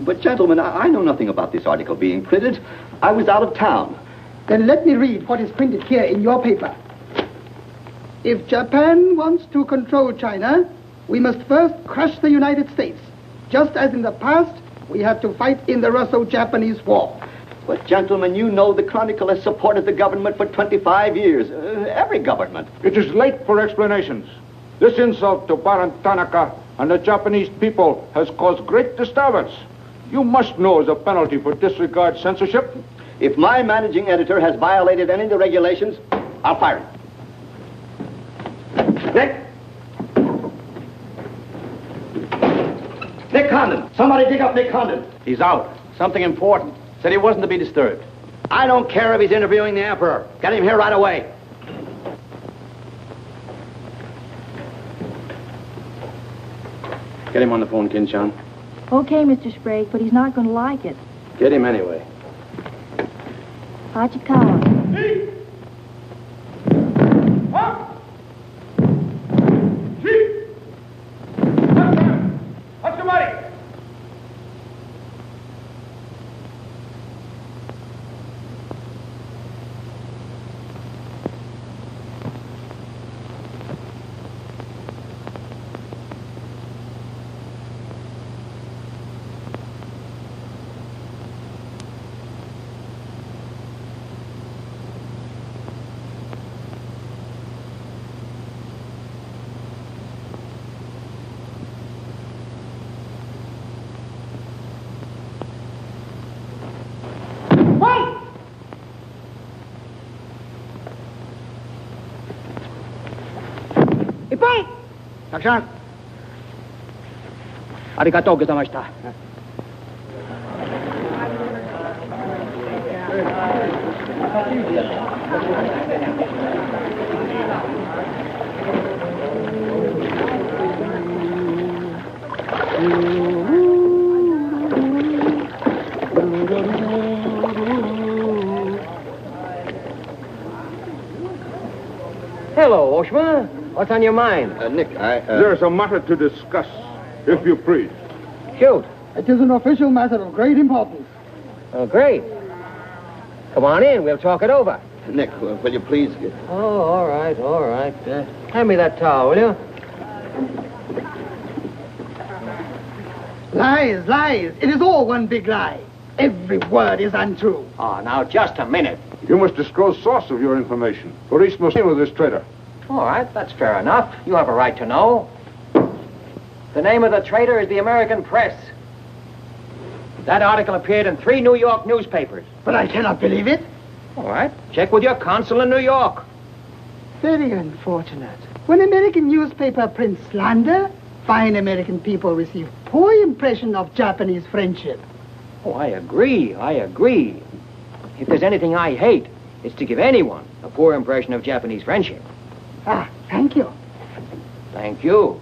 But, gentlemen, I know nothing about this article being printed. I was out of town. Then let me read what is printed here in your paper. If Japan wants to control China, we must first crush the United States. Just as in the past, we have to fight in the Russo-Japanese War. But, gentlemen, you know the Chronicle has supported the government for 25 years. Every government. It is late for explanations. This insult to Baron Tanaka and the Japanese people has caused great disturbance. You must know the penalty for disregard censorship. If my managing editor has violated any of the regulations, I'll fire him. Nick Condon. Somebody dig up Nick Condon. He's out. Something important. Said he wasn't to be disturbed. I don't care if he's interviewing the Emperor. Get him here right away. Get him on the phone, Kin-chan. Okay, Mr. Sprague, but he's not going to like it. Get him anyway. Hachikawa. Action. Arigatou gozaimashita. Hello, Oshma. What's on your mind? Nick, There's a matter to discuss, if you please. Shoot. It is an official matter of great importance. Oh, great. Come on in. We'll talk it over. Nick, will you please... Oh, all right, all right. Hand me that towel, will you? Lies, lies. It is all one big lie. Every word is untrue. Oh, now, just a minute. You must disclose source of your information. Police must deal with this traitor. All right, that's fair enough. You have a right to know. The name of the traitor is the American Press. That article appeared in 3 New York newspapers. But I cannot believe it. All right, check with your consul in New York. Very unfortunate. When American newspaper prints slander, fine American people receive poor impression of Japanese friendship. Oh, I agree. If there's anything I hate, it's to give anyone a poor impression of Japanese friendship. Ah, thank you. Thank you.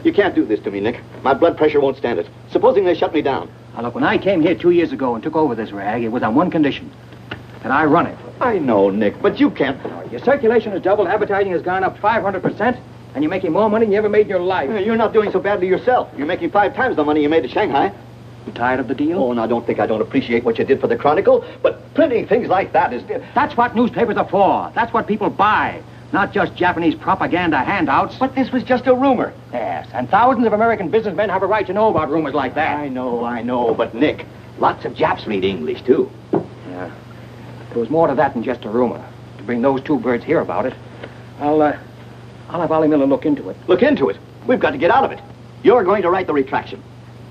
You can't do this to me, Nick. My blood pressure won't stand it. Supposing they shut me down. Now, look, when I came here 2 years ago and took over this rag, it was on one condition. That I run it. I know, Nick, but you can't... Your circulation has doubled, advertising has gone up 500%, and you're making more money than you ever made in your life. You're not doing so badly yourself. You're making 5 times the money you made at Shanghai. You tired of the deal? Oh, now don't think I don't appreciate what you did for the Chronicle, but printing things like that is... That's what newspapers are for. That's what people buy. Not just Japanese propaganda handouts. But this was just a rumor. Yes, and thousands of American businessmen have a right to know about rumors like that. I know, but Nick, lots of Japs read English, too. Yeah. There was more to that than just a rumor. To bring those 2 birds here about it, I'll have Ollie Miller look into it. Look into it? We've got to get out of it. You're going to write the retraction.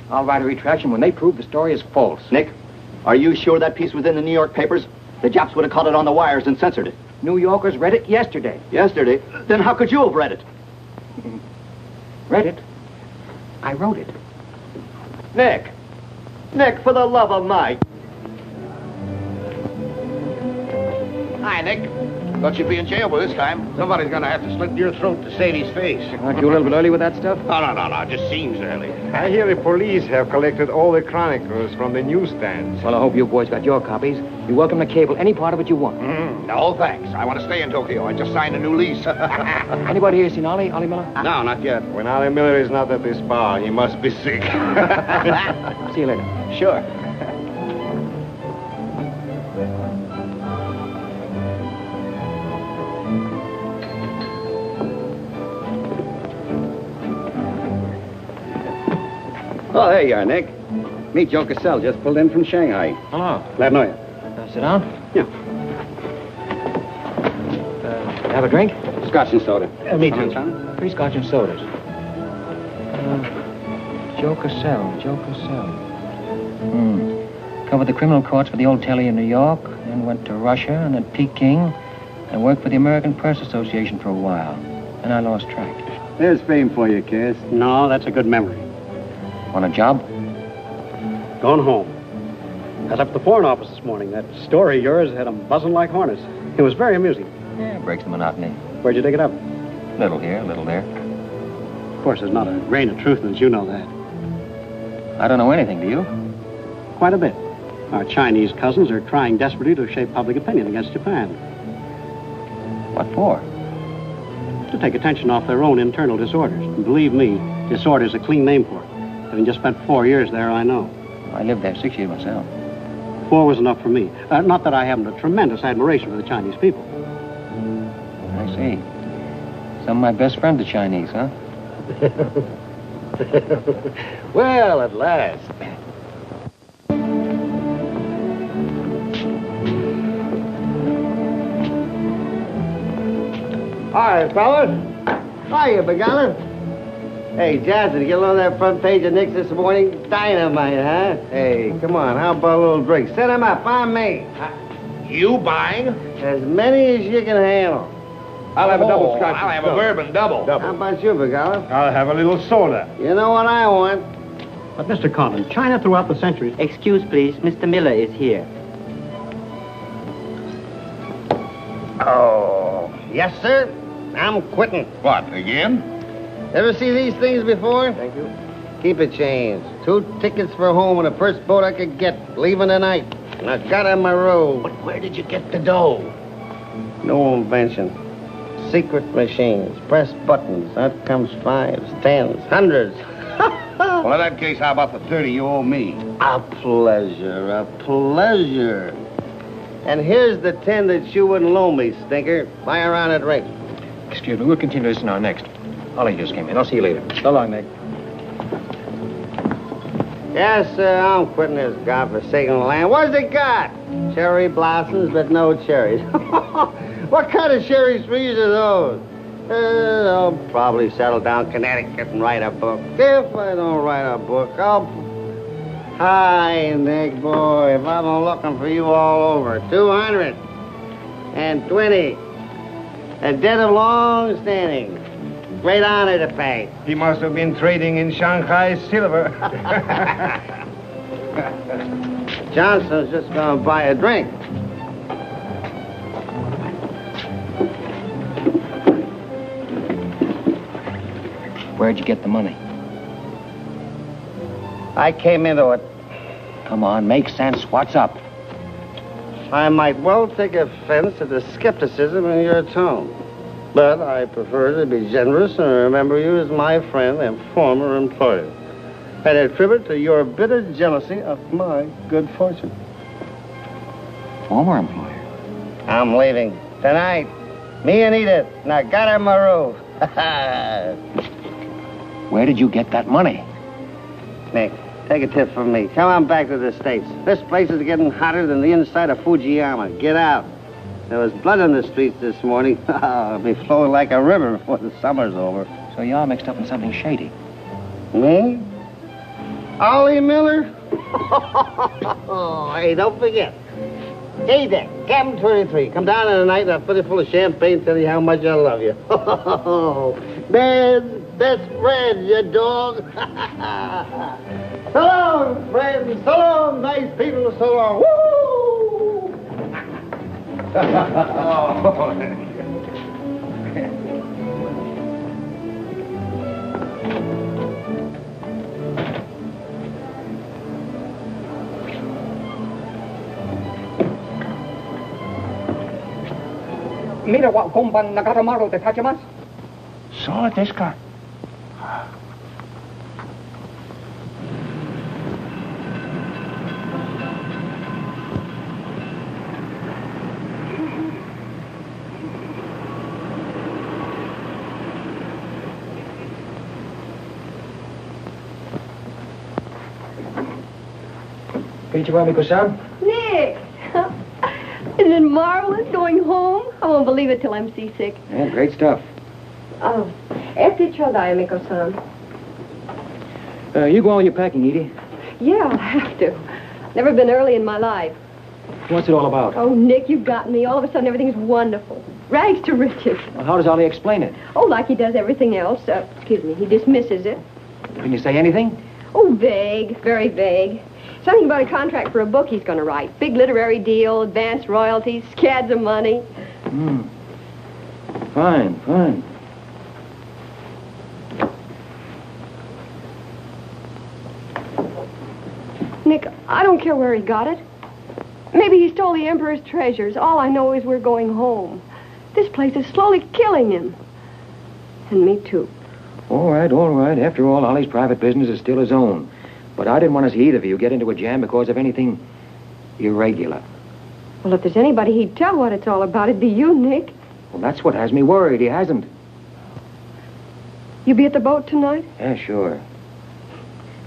I'll write a retraction when they prove the story is false. Nick, are you sure that piece was in the New York papers? The Japs would have caught it on the wires and censored it. New Yorkers read it yesterday. Yesterday? Then how could you have read it? Read it? I wrote it. Nick! Nick, for the love of Mike! Hi, Nick. Thought you'd be in jail by this time. Somebody's gonna have to slit your throat to Sadie's face. Aren't you a little bit early with that stuff? No. It just seems early. I hear the police have collected all the chronicles from the newsstands. Well, I hope you boys got your copies. You're welcome to cable any part of it you want. No, thanks. I want to stay in Tokyo. I just signed a new lease. Anybody here seen Ollie Miller? No, not yet. When Ollie Miller is not at this bar, he must be sick. See you later. Sure. Oh, there you are, Nick. Meet Joe Cassell, just pulled in from Shanghai. Hello. Glad to know you. Sit down. Yeah. Have a drink? Scotch and soda. Me Come too. on, son. 3 Scotch and sodas. Joe Cassell. Covered the criminal courts for the old telly in New York, then went to Russia and then Peking, and worked for the American Press Association for a while. And I lost track. There's fame for you, Cass. No, that's a good memory. Want a job? Gone home. I was up at the Foreign Office this morning. That story of yours had them buzzing like hornets. It was very amusing. Yeah, it breaks the monotony. Where'd you dig it up? Little here, little there. Of course, there's not a grain of truth in it. You know that. I don't know anything, do you? Quite a bit. Our Chinese cousins are trying desperately to shape public opinion against Japan. What for? To take attention off their own internal disorders. And believe me, disorder's a clean name for it. Having just spent 4 years there, I know. I lived there 6 years myself. 4 was enough for me. Not that I haven't a tremendous admiration for the Chinese people. I see. Some of my best friends are Chinese, huh? Well, at last. Hi, fellas. Hiya, Begaller. Hey, Johnson, get along that front page of Nick's this morning. Dynamite, huh? Hey, come on, how about a little drink? Set him up, on me. You buying? As many as you can handle. I'll have a double scotch. I'll have a bourbon double. How about you, Begala? I'll have a little soda. You know what I want? But, Mr. Condon, China throughout the centuries... Excuse, please. Mr. Miller is here. Oh, yes, sir. I'm quitting. What, again? Ever see these things before? Thank you. Keep it changed. 2 tickets for home on the first boat I could get, leaving tonight. And I got on my road. But where did you get the dough? No invention. Secret machines. Press buttons. Out comes 5s, 10s, 100s. Well, in that case, how about the 30 you owe me? A pleasure, a pleasure. And here's the 10 that you wouldn't loan me, stinker. Buy a round of drink. Excuse me, we'll continue this in our next. Ollie just came in. I'll see you later. So long, Nick. Yes, sir, I'm quitting this godforsaken land. What's it got? Cherry blossoms, but no cherries. What kind of cherry trees are those? I'll probably settle down Connecticut and write a book. If I don't write a book, I'll... Hi, Nick, boy. If I've been looking for you all over. 220. A debt of long standing. Great honor to pay. He must have been trading in Shanghai silver. Johnson's just gonna buy a drink. Where'd you get the money? I came into it. Come on, make sense. What's up? I might well take offense at the skepticism in your tone. But I prefer to be generous and remember you as my friend and former employer. And attribute to your bitter jealousy of my good fortune. Former employer? I'm leaving tonight. Me and Edith. And I got her my roof. Where did you get that money? Nick, take a tip from me. Come on back to the States. This place is getting hotter than the inside of Fujiyama. Get out. There was blood on the streets this morning. It'll be flowing like a river before the summer's over. So you're mixed up in something shady. Me? Ollie Miller? Hey, don't forget. K-Deck, Cabin 23. Come down tonight and I'll fill it full of champagne and tell you how much I love you. Man's best friend, you dog. So long, friends. So long, nice people. So long. Woo! Mira wa gomban nagatamaru de tachimasu. So, this guy. Konnichiwa, Nick! Isn't it marvelous going home? I won't believe it till I'm seasick. Yeah, great stuff. Oh, eti chodai, Miko-san. You go on with your packing, Edie. Yeah, I'll have to. Never been early in my life. What's it all about? Oh, Nick, you've got me. All of a sudden, everything's wonderful. Rags to riches. Well, how does Ollie explain it? Oh, like he does everything else. Excuse me, he dismisses it. Can you say anything? Oh, vague, very vague. Something about a contract for a book he's going to write. Big literary deal, advance royalties, scads of money. Fine, fine. Nick, I don't care where he got it. Maybe he stole the Emperor's treasures. All I know is we're going home. This place is slowly killing him. And me, too. All right, all right. After all, Ollie's private business is still his own. But I didn't want to see either of you get into a jam because of anything irregular. Well, if there's anybody he'd tell what it's all about, it'd be you, Nick. Well, that's what has me worried. He hasn't. You be at the boat tonight? Yeah, sure.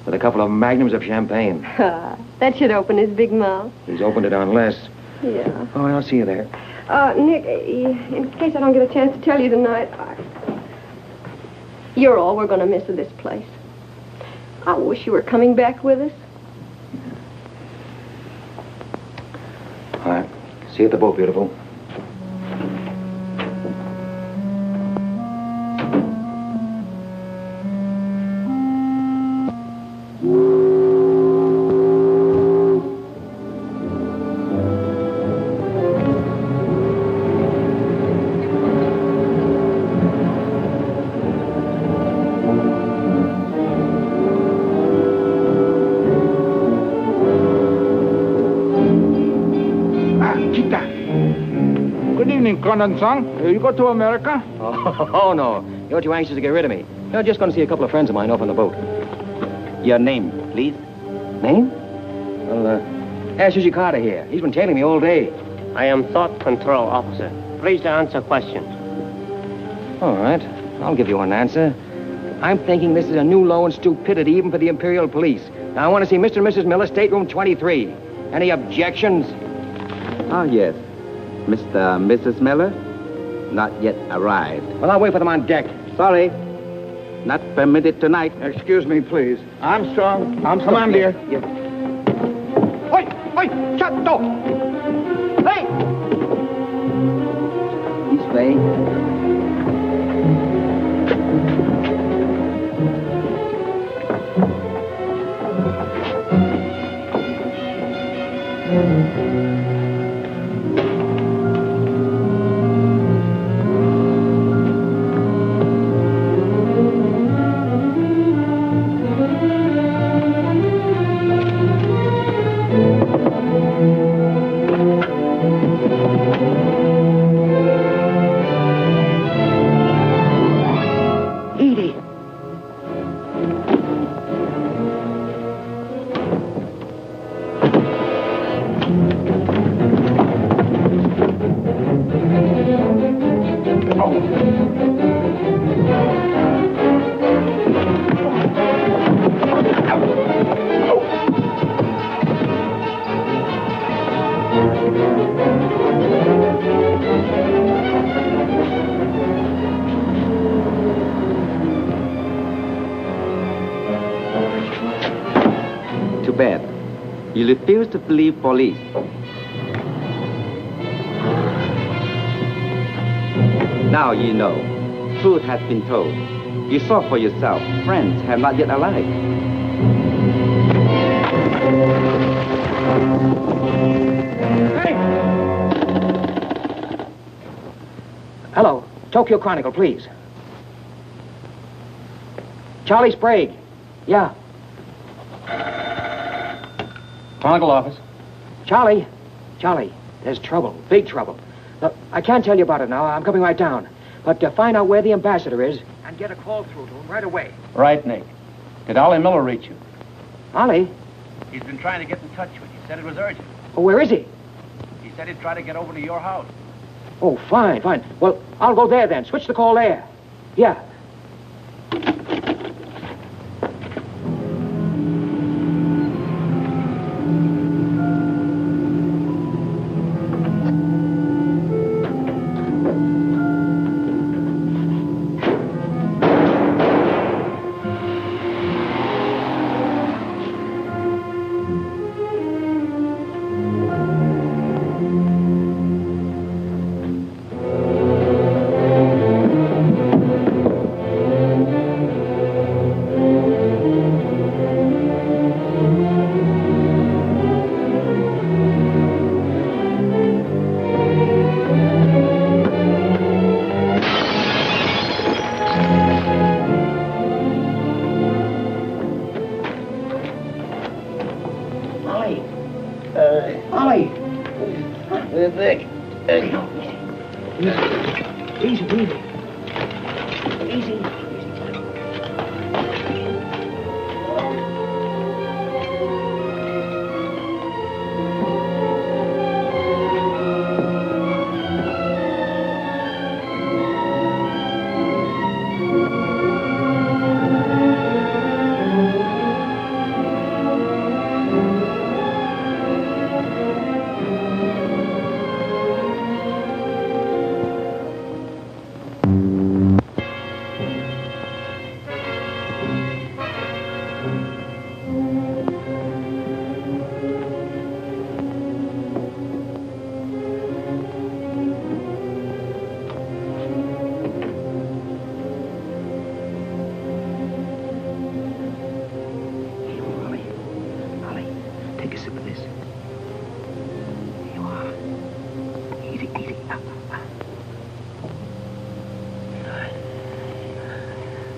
With a couple of magnums of champagne. That should open his big mouth. He's opened it on less. Yeah. Oh, I'll see you there. Nick, in case I don't get a chance to tell you tonight, you're all we're going to miss of this place. I wish you were coming back with us. All right. See you at the boat, beautiful. Condon-san, you go to America? Oh, no. You're too anxious to get rid of me. You're just going to see a couple of friends of mine off on the boat. Your name, please? Name? Well, ask Carter here. He's been tailing me all day. I am Thought Control Officer. Please to answer questions. All right. I'll give you an answer. I'm thinking this is a new low in stupidity even for the Imperial Police. Now, I want to see Mr. and Mrs. Miller, stateroom 23. Any objections? Oh, yes. Mr. and Mrs. Miller? Not yet arrived. Well, I'll wait for them on deck. Sorry. Not permitted tonight. Excuse me, please. Armstrong. Come on, dear. Yes. Oi! Chato! Hey! This way. Too bad. You refuse to believe police. Now you know. Truth has been told. You saw for yourself. Friends have not yet arrived. Hey! Hello. Tokyo Chronicle, please. Charlie Sprague. Yeah. Chronicle office. Charlie, there's trouble, big trouble. Look, I can't tell you about it now. I'm coming right down. But find out where the ambassador is and get a call through to him right away. Right, Nick. Did Ollie Miller reach you? Ollie? He's been trying to get in touch with you. He said it was urgent. Oh, where is he? He said he'd try to get over to your house. Oh, fine. Well, I'll go there then. Switch the call there. Yeah.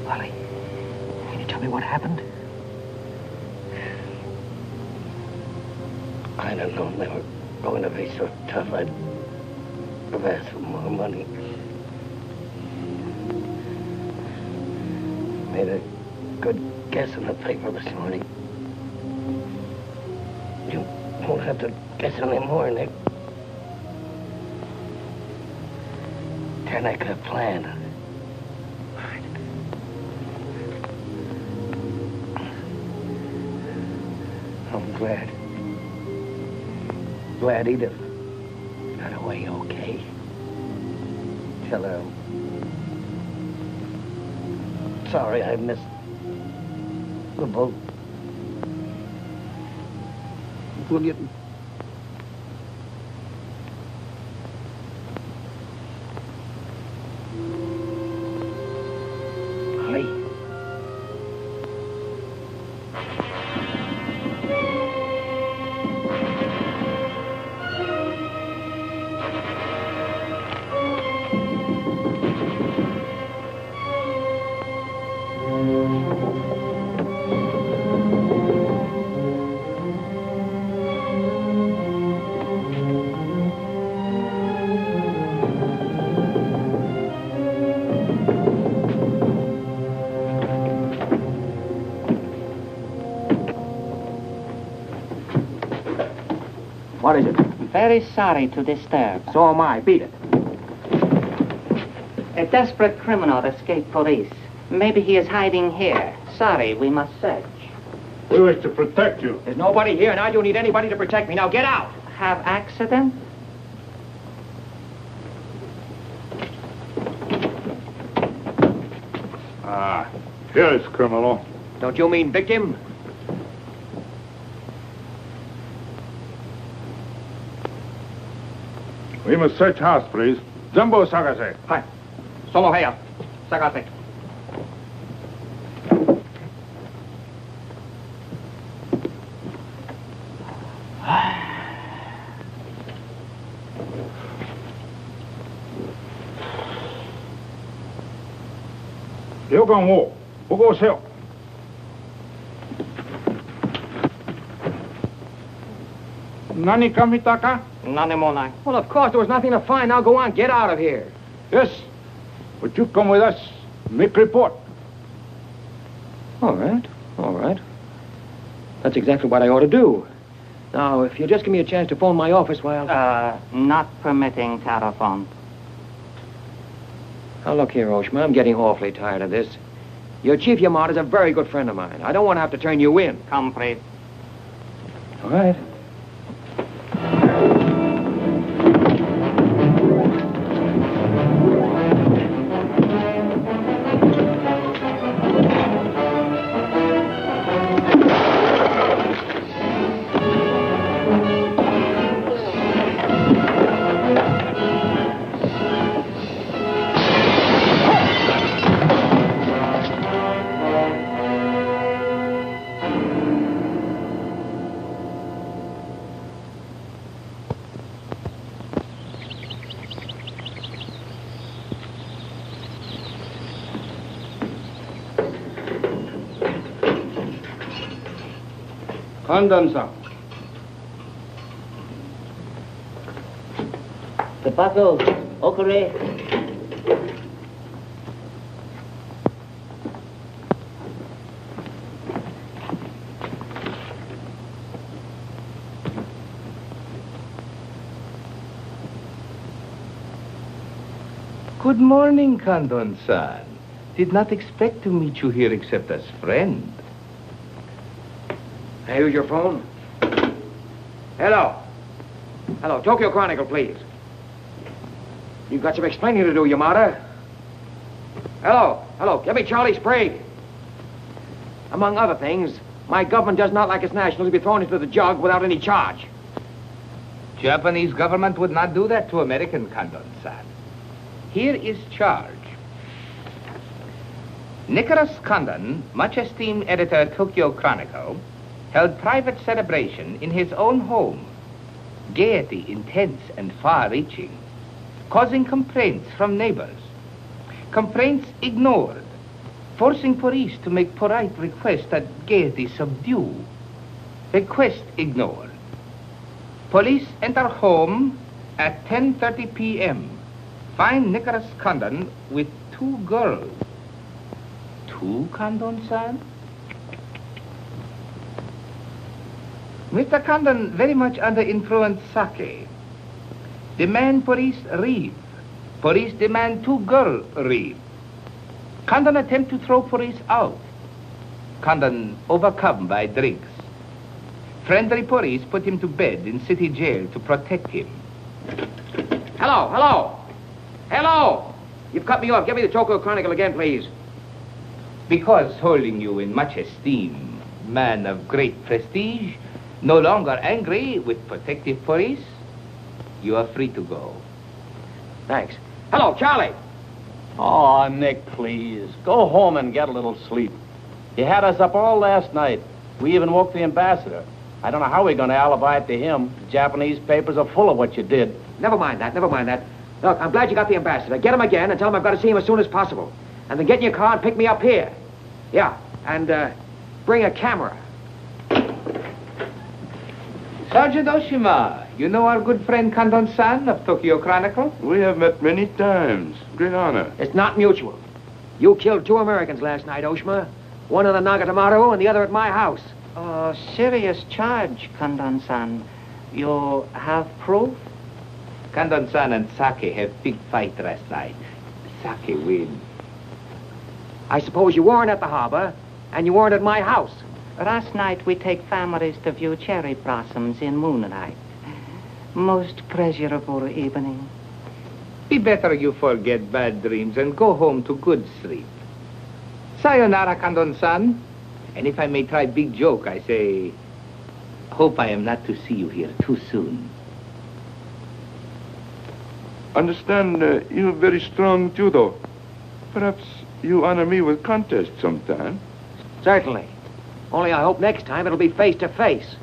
Wally, can you tell me what happened? I don't know. They were going to be so tough, I'd have asked for more money. Made a good guess in the paper this morning. You won't have to guess anymore, Nick. Tanaka planned. I'm glad. Glad Edith got away okay. Tell her I'm sorry I missed the boat. William. What is it? Very sorry to disturb. So am I. Beat it. A desperate criminal escaped police. Maybe he is hiding here. Sorry, we must search. We wish to protect you. There's nobody here, and I don't need anybody to protect me. Now get out. Have accident? Ah, here's criminal. Don't you mean victim? We must search house, please. Jumbo Sagase. Hi. Solo Heya. Sagase. Yogan wo, bogo seo. Nani kamitaka? Well, of course, there was nothing to find. Now go on, get out of here. Yes, but you come with us. Make report. All right, all right. That's exactly what I ought to do. Now, if you just give me a chance to phone my office while... Not permitting telephone. Now, look here, Oshma, I'm getting awfully tired of this. Your Chief Yamada's a very good friend of mine. I don't want to have to turn you in. Come, please. All right. Condon-san. Tobacco, okure. Good morning, Condon-san. Did not expect to meet you here except as friend. Hey, who's your phone? Hello. Hello, Tokyo Chronicle, please. You've got some explaining to do, Yamada. Hello, hello, give me Charlie Sprague. Among other things, my government does not like its nationals to be thrown into the jug without any charge. Japanese government would not do that to American, Condon-san. Here is charge. Nicholas Condon, much esteemed editor Tokyo Chronicle, held private celebration in his own home. Gaiety intense and far-reaching. causing complaints from neighbors. Complaints ignored, forcing police to make polite requests that gaiety subdue. Request ignored. Police enter home at 10:30 p.m. Find Nicholas Condon with 2 girls. 2, Condon-san? Mr. Condon very much under influence sake. Demand police reeve. Police demand 2 girls reeve. Condon attempt to throw police out. Condon overcome by drinks. Friendly police put him to bed in city jail to protect him. Hello, hello. Hello. You've cut me off. Give me the Tokyo Chronicle again, please. Because holding you in much esteem, man of great prestige, no longer angry with protective police, you are free to go. Thanks. Hello, Charlie. Oh, Nick, please. Go home and get a little sleep. You had us up all last night. We even woke the ambassador. I don't know how we're going to alibi it to him. The Japanese papers are full of what you did. Never mind that, never mind that. Look, I'm glad you got the ambassador. Get him again and tell him I've got to see him as soon as possible. And then get in your car and pick me up here. Yeah, and bring a camera. Sergeant Oshima, you know our good friend Condon-san of Tokyo Chronicle? We have met many times. Great honor. It's not mutual. You killed 2 Americans last night, Oshima. One in the Nagatomaru and the other at my house. Oh, serious charge, Condon-san. You have proof? Condon-san and Sake have big fight last night. Sake win. I suppose you weren't at the harbor, and you weren't at my house. Last night we take families to view cherry blossoms in moonlight. Most pleasurable evening. Be better you forget bad dreams and go home to good sleep. Sayonara, Condon-san. And if I may try big joke, I say, hope I am not to see you here too soon. Understand you have very strong judo. Perhaps you honor me with contest sometime. Certainly. Only I hope next time it'll be face to face.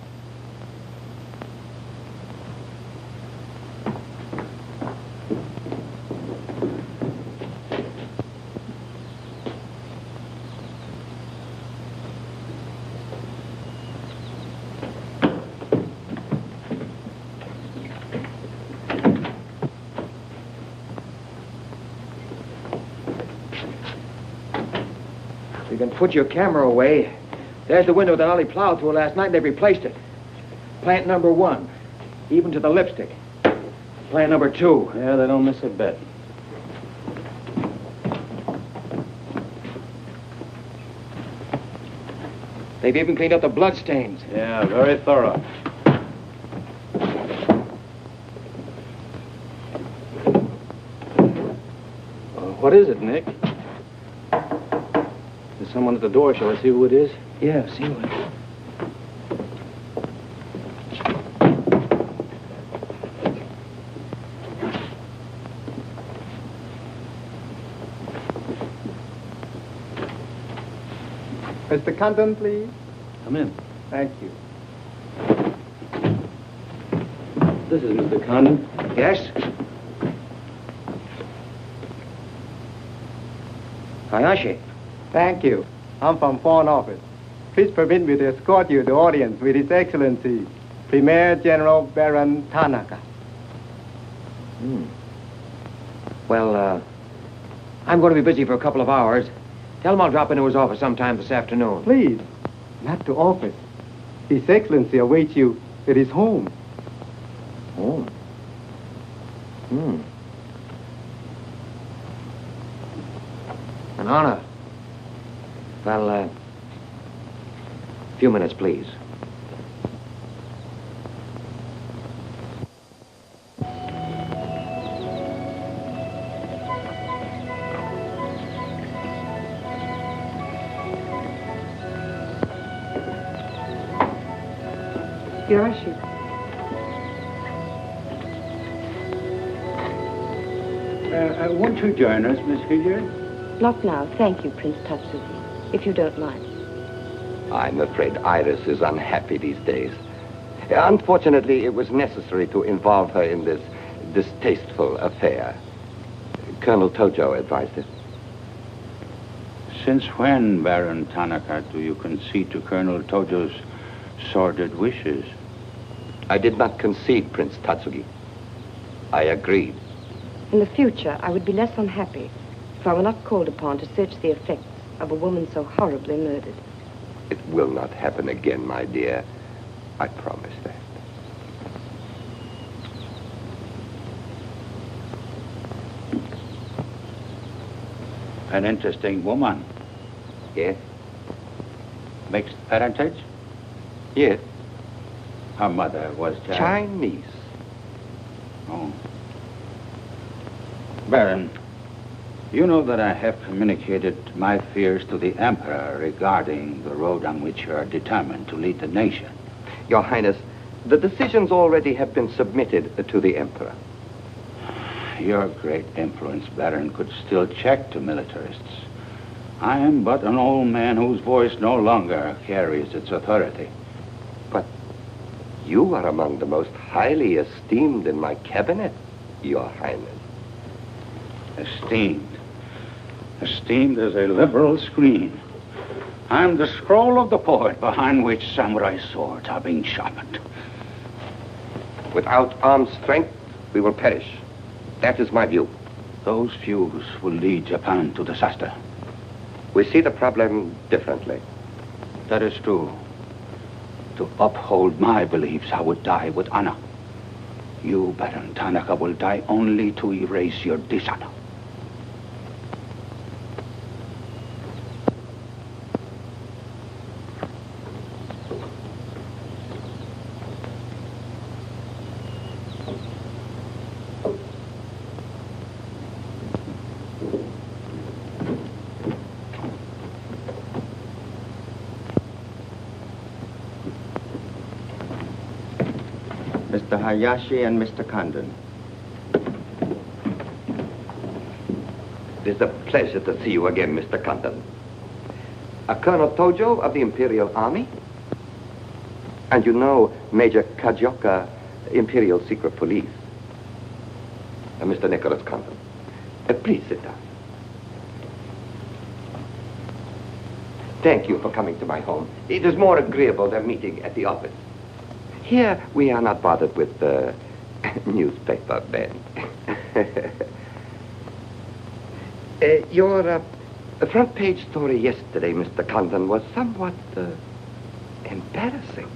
You can put your camera away. There's the window that Ollie plowed through last night, and they've replaced it. Plant number 1, even to the lipstick. Plant number 2. Yeah, they don't miss a bit. They've even cleaned up the blood stains. Yeah, very thorough. What is it, Nick? There's someone at the door. Shall I see who it is? Yeah, see who it is. Mr. Condon, please. Come in. Thank you. This is Mr. Condon. Yes? Hayashi. Thank you. I'm from Foreign Office. Please permit me to escort you to audience with His Excellency, Premier General Baron Tanaka. Well, I'm going to be busy for a couple of hours. Tell him I'll drop into his office sometime this afternoon. Please, not to office. His Excellency awaits you at his home. Home? An honor. Well, a few minutes, please. Hiroshi. Won't you join us, Miss Hilliard? Not now, thank you, Prince Tatsuki, if you don't mind. I'm afraid Iris is unhappy these days. Unfortunately, it was necessary to involve her in this distasteful affair. Colonel Tojo advised it. Since when, Baron Tanaka, do you concede to Colonel Tojo's sordid wishes? I did not concede, Prince Tatsugi. I agreed. In the future, I would be less unhappy if I were not called upon to search the effects of a woman so horribly murdered. It will not happen again, my dear. I promise that. An interesting woman. Yes? Mixed parentage? Yes. Her mother was Chinese. Oh. Baron, you know that I have communicated my fears to the Emperor regarding the road on which you are determined to lead the nation. Your Highness, the decisions already have been submitted to the Emperor. Your great influence, Baron, could still check to militarists. I am but an old man whose voice no longer carries its authority. But you are among the most highly esteemed in my cabinet, Your Highness. Esteemed. Esteemed as a liberal screen. I'm the scroll of the poet behind which samurai swords are being sharpened. Without armed strength, we will perish. That is my view. Those views will lead Japan to disaster. We see the problem differently. That is true. To uphold my beliefs, I would die with honor. You, Baron Tanaka, will die only to erase your dishonor. Mr. Hayashi and Mr. Condon. It is a pleasure to see you again, Mr. Condon. Colonel Tojo of the Imperial Army. And you know Major Kajioka, Imperial Secret Police. Mr. Nicholas Condon. Please sit down. Thank you for coming to my home. It is more agreeable than meeting at the office. Here, we are not bothered with newspaper men. Your front page story yesterday, Mr. Condon, was somewhat embarrassing.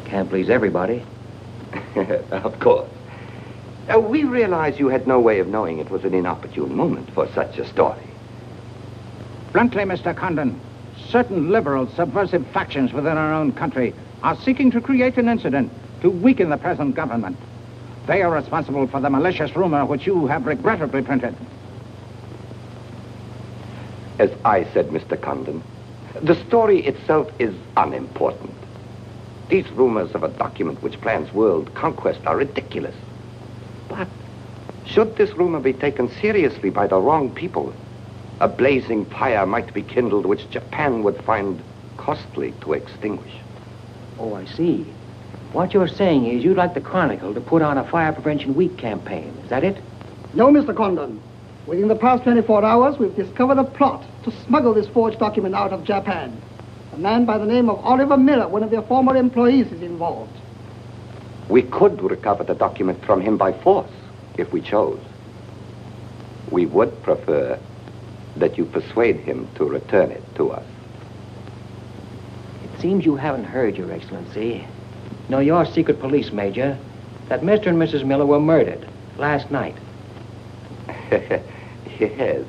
Can't please everybody. Of course. We realize you had no way of knowing it was an inopportune moment for such a story. Bluntly, Mr. Condon, certain liberal subversive factions within our own country are seeking to create an incident to weaken the present government. They are responsible for the malicious rumor which you have regrettably printed. As I said, Mr. Condon, the story itself is unimportant. These rumors of a document which plans world conquest are ridiculous. But should this rumor be taken seriously by the wrong people, a blazing fire might be kindled which Japan would find costly to extinguish. Oh, I see. What you're saying is you'd like the Chronicle to put on a Fire Prevention Week campaign. Is that it? No, Mr. Condon. Within the past 24 hours, we've discovered a plot to smuggle this forged document out of Japan. A man by the name of Oliver Miller, one of their former employees, is involved. We could recover the document from him by force, if we chose. We would prefer that you persuade him to return it to us. It seems you haven't heard, Your Excellency. No, your secret police, Major, that Mr. and Mrs. Miller were murdered last night. Yes.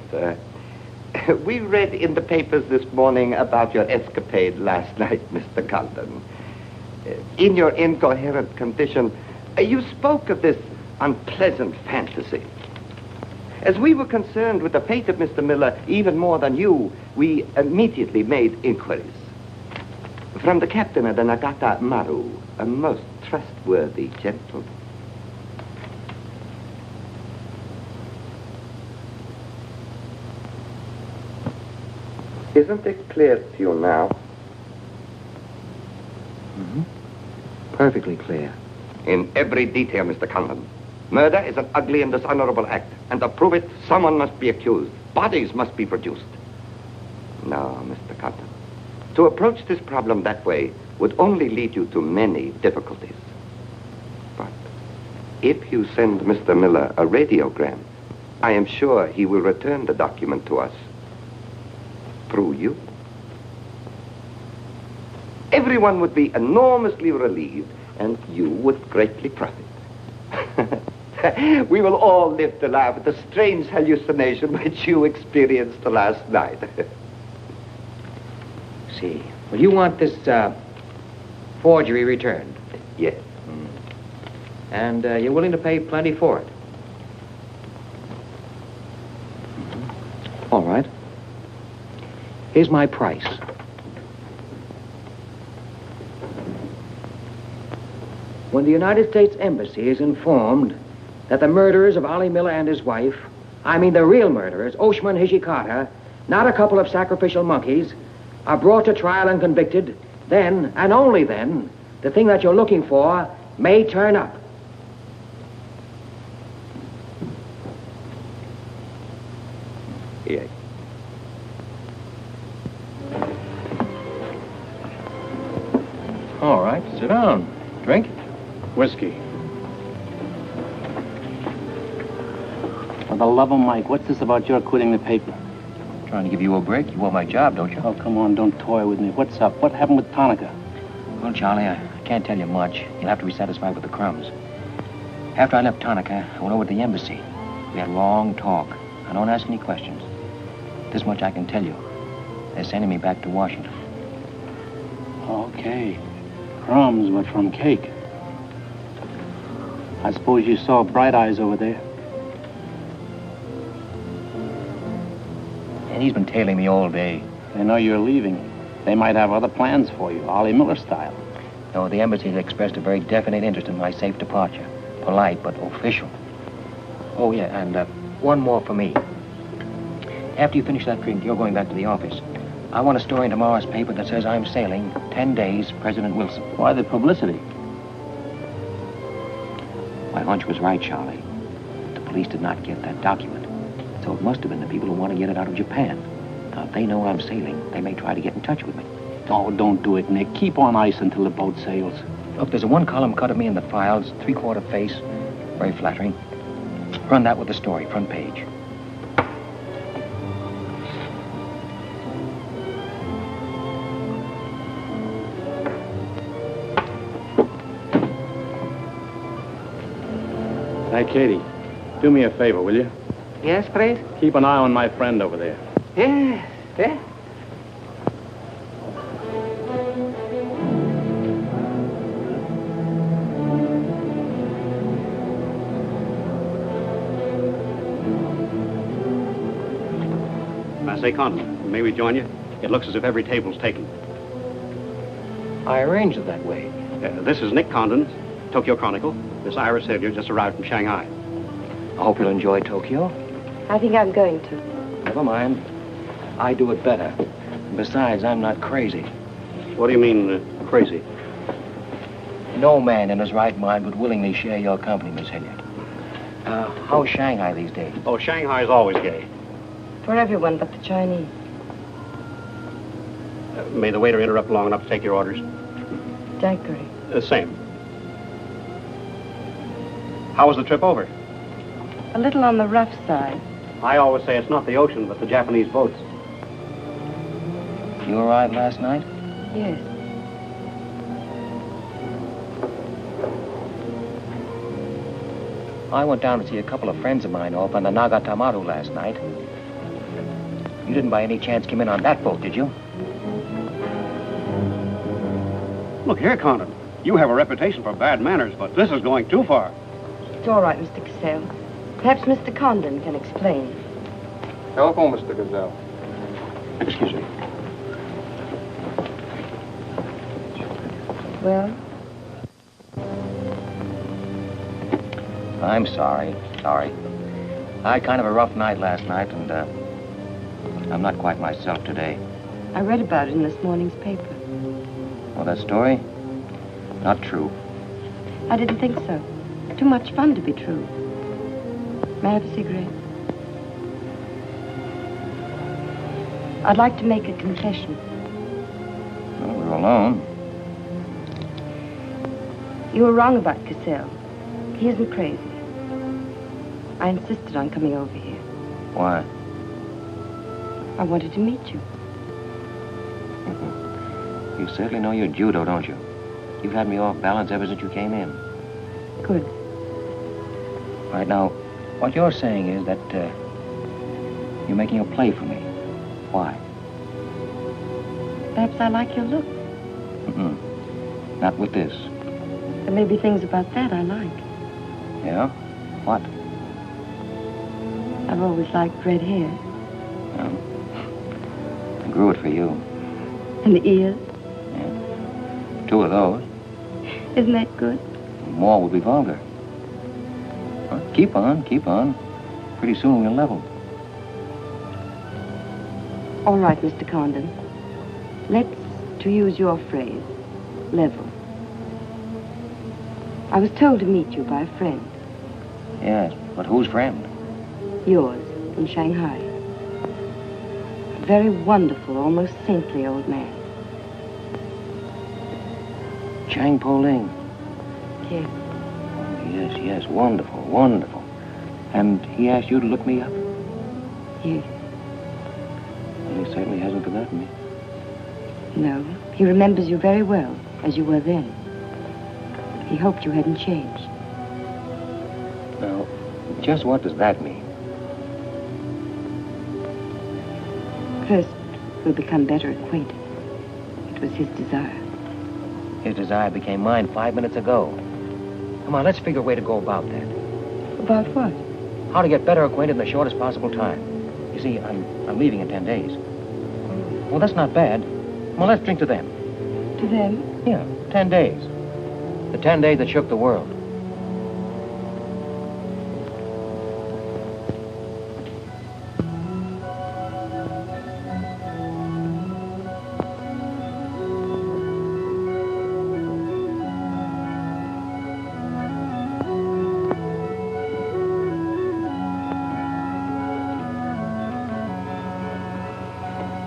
We read in the papers this morning about your escapade last night, Mr. Condon. In your incoherent condition, you spoke of this unpleasant fantasy. As we were concerned with the fate of Mr. Miller even more than you, we immediately made inquiries. From the captain of the Nagata Maru, a most trustworthy gentleman. Isn't it clear to you now? Mm-hmm. Perfectly clear. In every detail, Mr. Condon. Murder is an ugly and dishonorable act, and to prove it, someone must be accused. Bodies must be produced. No, Mr. Condon. To approach this problem that way would only lead you to many difficulties. But if you send Mr. Miller a radiogram, I am sure he will return the document to us through you. Everyone would be enormously relieved, and you would greatly profit. We will all live to laugh at the strange hallucination which you experienced last night. See. Well, you want this forgery returned? Yes. And you're willing to pay plenty for it? All right. Here's my price. When the United States Embassy is informed that the murderers of Ollie Miller and his wife, I mean the real murderers, Oshman Hijikata, not a couple of sacrificial monkeys, are brought to trial and convicted, then, and only then, the thing that you're looking for may turn up. Yes. All right, sit down. Drink? Whiskey. For the love of Mike, what's this about your quitting the paper? Trying to give you a break. You want my job, don't you? Oh, come on, don't toy with me. What's up? What happened with Tanaka? Well, Charlie, I can't tell you much. You'll have to be satisfied with the crumbs. After I left Tanaka, I went over to the embassy. We had a long talk. I don't ask any questions. This much I can tell you. They're sending me back to Washington. Okay. Crumbs, but from cake. I suppose you saw Bright Eyes over there. And he's been tailing me all day. They know you're leaving. They might have other plans for you, Ollie Miller style. No, the embassy has expressed a very definite interest in my safe departure. Polite, but official. Oh, yeah, and one more for me. After you finish that drink, you're going back to the office. I want a story in tomorrow's paper that says I'm sailing 10 days, President Wilson. Why the publicity? My hunch was right, Charlie. The police did not get that document. So it must have been the people who want to get it out of Japan. Now, if they know I'm sailing, they may try to get in touch with me. Oh, don't do it, Nick. Keep on ice until the boat sails. Look, there's a one-column cut of me in the files, 3/4 face. Very flattering. Run that with the story, front page. Hey, Katie, do me a favor, will you? Yes, please? Keep an eye on my friend over there. Yes, yes. I say, Condon, may we join you? It looks as if every table's taken. I arranged it that way. This is Nick Condon, Tokyo Chronicle. Miss Iris Hilliard just arrived from Shanghai. I hope you'll enjoy Tokyo. I think I'm going to. Never mind. I do it better. Besides, I'm not crazy. What do you mean, crazy? No man in his right mind would willingly share your company, Miss Hilliard. How's Shanghai these days? Oh, Shanghai's always gay. For everyone but the Chinese. May the waiter interrupt long enough to take your orders? Daiquiri. Same. How was the trip over? A little on the rough side. I always say it's not the ocean, but the Japanese boats. You arrived last night? Yes. I went down to see a couple of friends of mine off on the Nagatamaru last night. You didn't by any chance come in on that boat, did you? Look here, Condon. You have a reputation for bad manners, but this is going too far. It's all right, Mr. Cassell. Perhaps Mr. Condon can explain. Telephone, Mr. Gazelle. Excuse me. Well? I'm sorry. Sorry. I had kind of a rough night last night, and I'm not quite myself today. I read about it in this morning's paper. Well, that story? Not true. I didn't think so. Too much fun to be true. May I have a cigarette? I'd like to make a confession. Well, we're alone. You were wrong about Cassell. He isn't crazy. I insisted on coming over here. Why? I wanted to meet you. You certainly know your judo, don't you? You've had me off balance ever since you came in. Good. Right now, what you're saying is that you're making a play for me. Why? Perhaps I like your look. Not with this. There may be things about that I like. Yeah? What? I've always liked red hair. Well, I grew it for you. And the ears. 2 of those. Isn't that good? More would be vulgar. Well, keep on, keep on. Pretty soon we'll level. All right, Mr. Condon. Let's, to use your phrase, level. I was told to meet you by a friend. Yes, but whose friend? Yours, in Shanghai. A very wonderful, almost saintly old man. Chang Po Ling. Yes. Oh, yes, yes, wonderful, wonderful. And he asked you to look me up? Yes. Well, he certainly hasn't forgotten me. No, he remembers you very well, as you were then. He hoped you hadn't changed. Now, just what does that mean? First, we'll become better acquainted. It was his desire. His desire became mine 5 minutes ago. Come on, let's figure a way to go about that. About what? How to get better acquainted in the shortest possible time. You see, I'm leaving in 10 days. Well, that's not bad. Well, let's drink to them. To them? Yeah, 10 days. The 10 days that shook the world.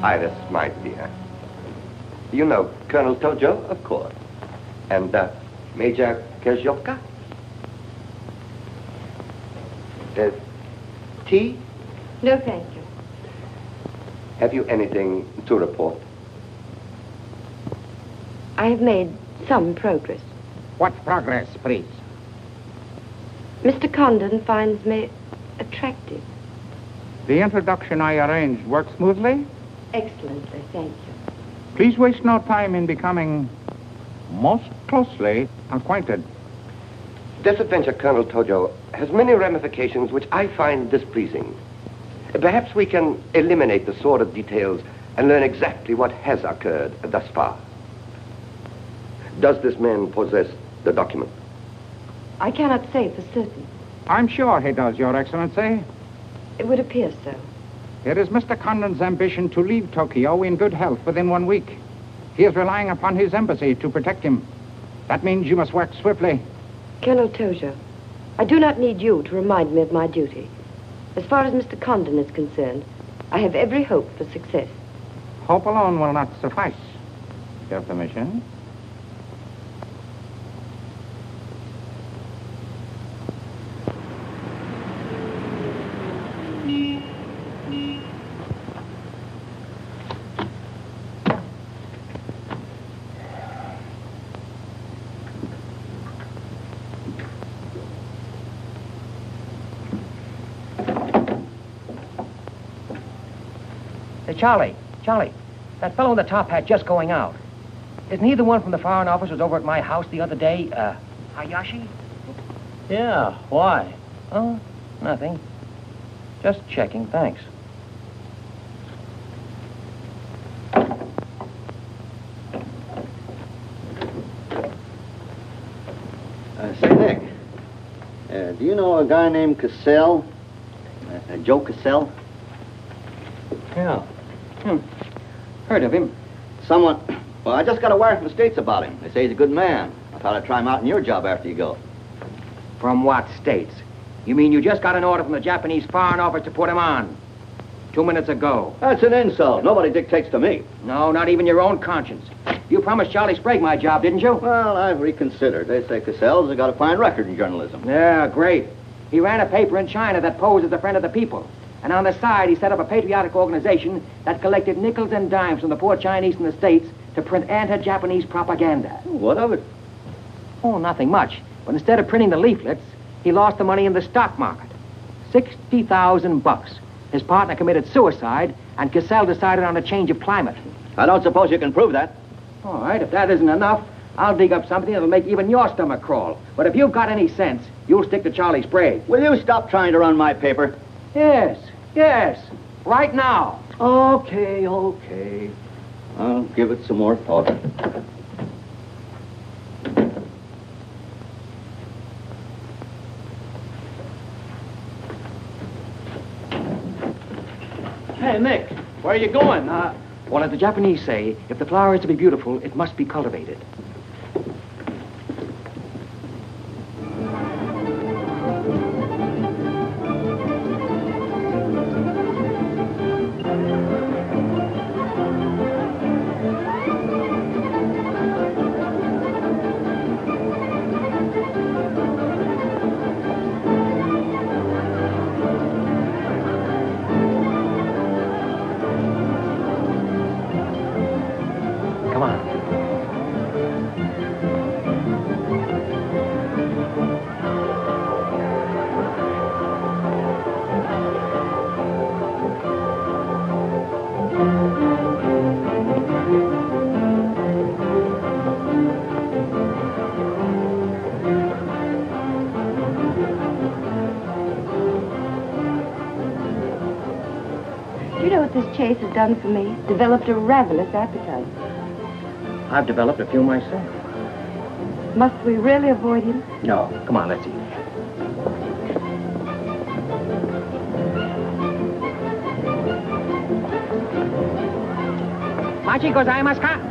Iris, my dear. You know Colonel Tojo, of course. And Major Kezhovka? Tea? No, thank you. Have you anything to report? I have made some progress. What progress, please? Mr. Condon finds me attractive. The introduction I arranged worked smoothly? Excellently, thank you. Please waste no time in becoming most closely acquainted. This adventure, Colonel Tojo, has many ramifications which I find displeasing. Perhaps we can eliminate the sordid details and learn exactly what has occurred thus far. Does this man possess the document? I cannot say for certain. I'm sure he does, Your Excellency. It would appear so. It is Mr. Condon's ambition to leave Tokyo in good health within 1 week. He is relying upon his embassy to protect him. That means you must work swiftly. Colonel Tojo, I do not need you to remind me of my duty. As far as Mr. Condon is concerned, I have every hope for success. Hope alone will not suffice. Your permission? Charlie, that fellow in the top hat just going out. Isn't he the one from the Foreign Office who was over at my house the other day? Hayashi? Yeah, why? Oh, nothing. Just checking, thanks. Say, Nick, do you know a guy named Cassell? Joe Cassell? Yeah. Heard of him. Someone Well, I just got a wire from the States about him. They say he's a good man. I thought I'd try him out in your job after you go. From what states? You mean you just got an order from the Japanese Foreign Office to put him on? 2 minutes ago. That's an insult. Nobody dictates to me. No, not even your own conscience. You promised Charlie Sprague my job, didn't you? Well, I've reconsidered. They say Cassell's got a fine record in journalism. Yeah, great. He ran a paper in China that posed as a friend of the people. And on the side, he set up a patriotic organization that collected nickels and dimes from the poor Chinese in the States to print anti-Japanese propaganda. What of it? Oh, nothing much. But instead of printing the leaflets, he lost the money in the stock market. $60,000. His partner committed suicide, and Cassell decided on a change of climate. I don't suppose you can prove that. All right, if that isn't enough, I'll dig up something that'll make even your stomach crawl. But if you've got any sense, you'll stick to Charlie Sprague. Will you stop trying to run my paper? Yes. Right now. Okay. I'll give it some more thought. Hey, Nick, where are you going? Well, as the Japanese say, if the flower is to be beautiful, it must be cultivated. This chase has done for me. Developed a ravenous appetite. I've developed a few myself. Must we really avoid him? No. Come on, let's eat. Machi gozaimasu ka?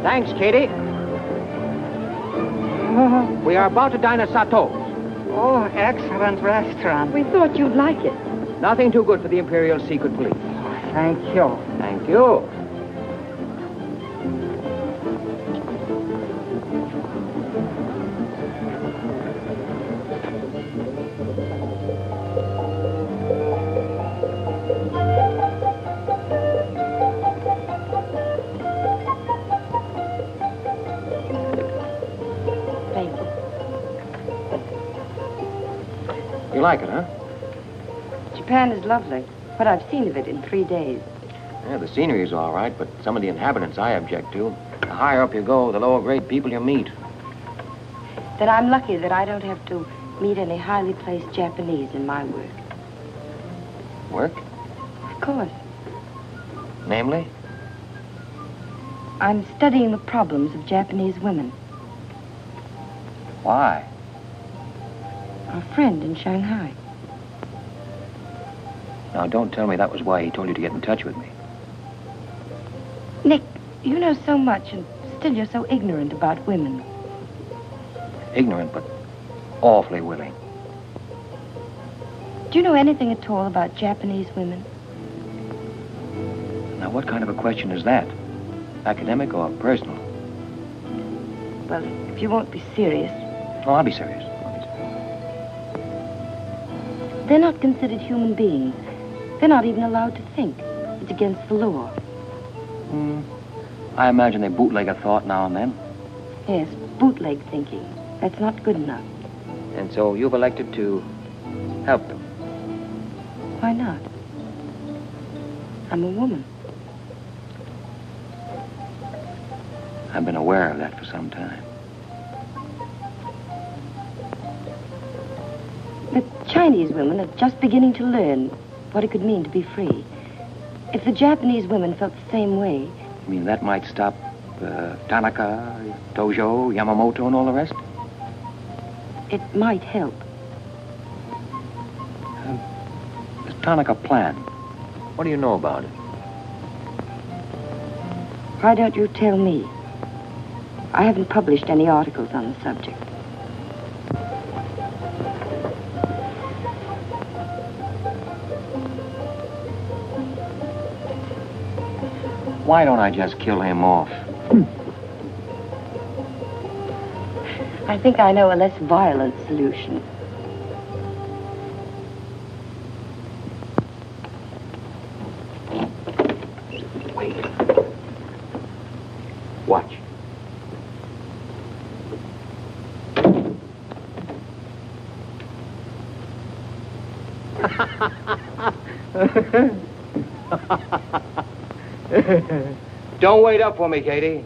Thanks, Katie. We are about to dine at Sato's. Oh, excellent restaurant. We thought you'd like it. Nothing too good for the Imperial Secret Police. Thank you. Thank you. You like it, huh? Japan is lovely. What I've seen of it in 3 days. Yeah, the scenery's all right, but some of the inhabitants I object to. The higher up you go, the lower grade people you meet. Then I'm lucky that I don't have to meet any highly placed Japanese in my work. Work? Of course. Namely? I'm studying the problems of Japanese women. Why? A friend in Shanghai. Now, don't tell me that was why he told you to get in touch with me. Nick, you know so much, and still you're so ignorant about women. Ignorant, but awfully willing. Do you know anything at all about Japanese women? Now, what kind of a question is that? Academic or personal? Well, if you won't be serious. Oh, I'll be serious. They're not considered human beings. They're not even allowed to think. It's against the law. I imagine they bootleg a thought now and then. Yes, bootleg thinking. That's not good enough. And so you've elected to help them. Why not? I'm a woman. I've been aware of that for some time. The Chinese women are just beginning to learn what it could mean to be free. If the Japanese women felt the same way... You mean that might stop Tanaka, Tojo, Yamamoto, and all the rest? It might help. This Tanaka plan. What do you know about it? Why don't you tell me? I haven't published any articles on the subject. Why don't I just kill him off? I think I know a less violent solution. Wait. Watch. Don't wait up for me, Katie.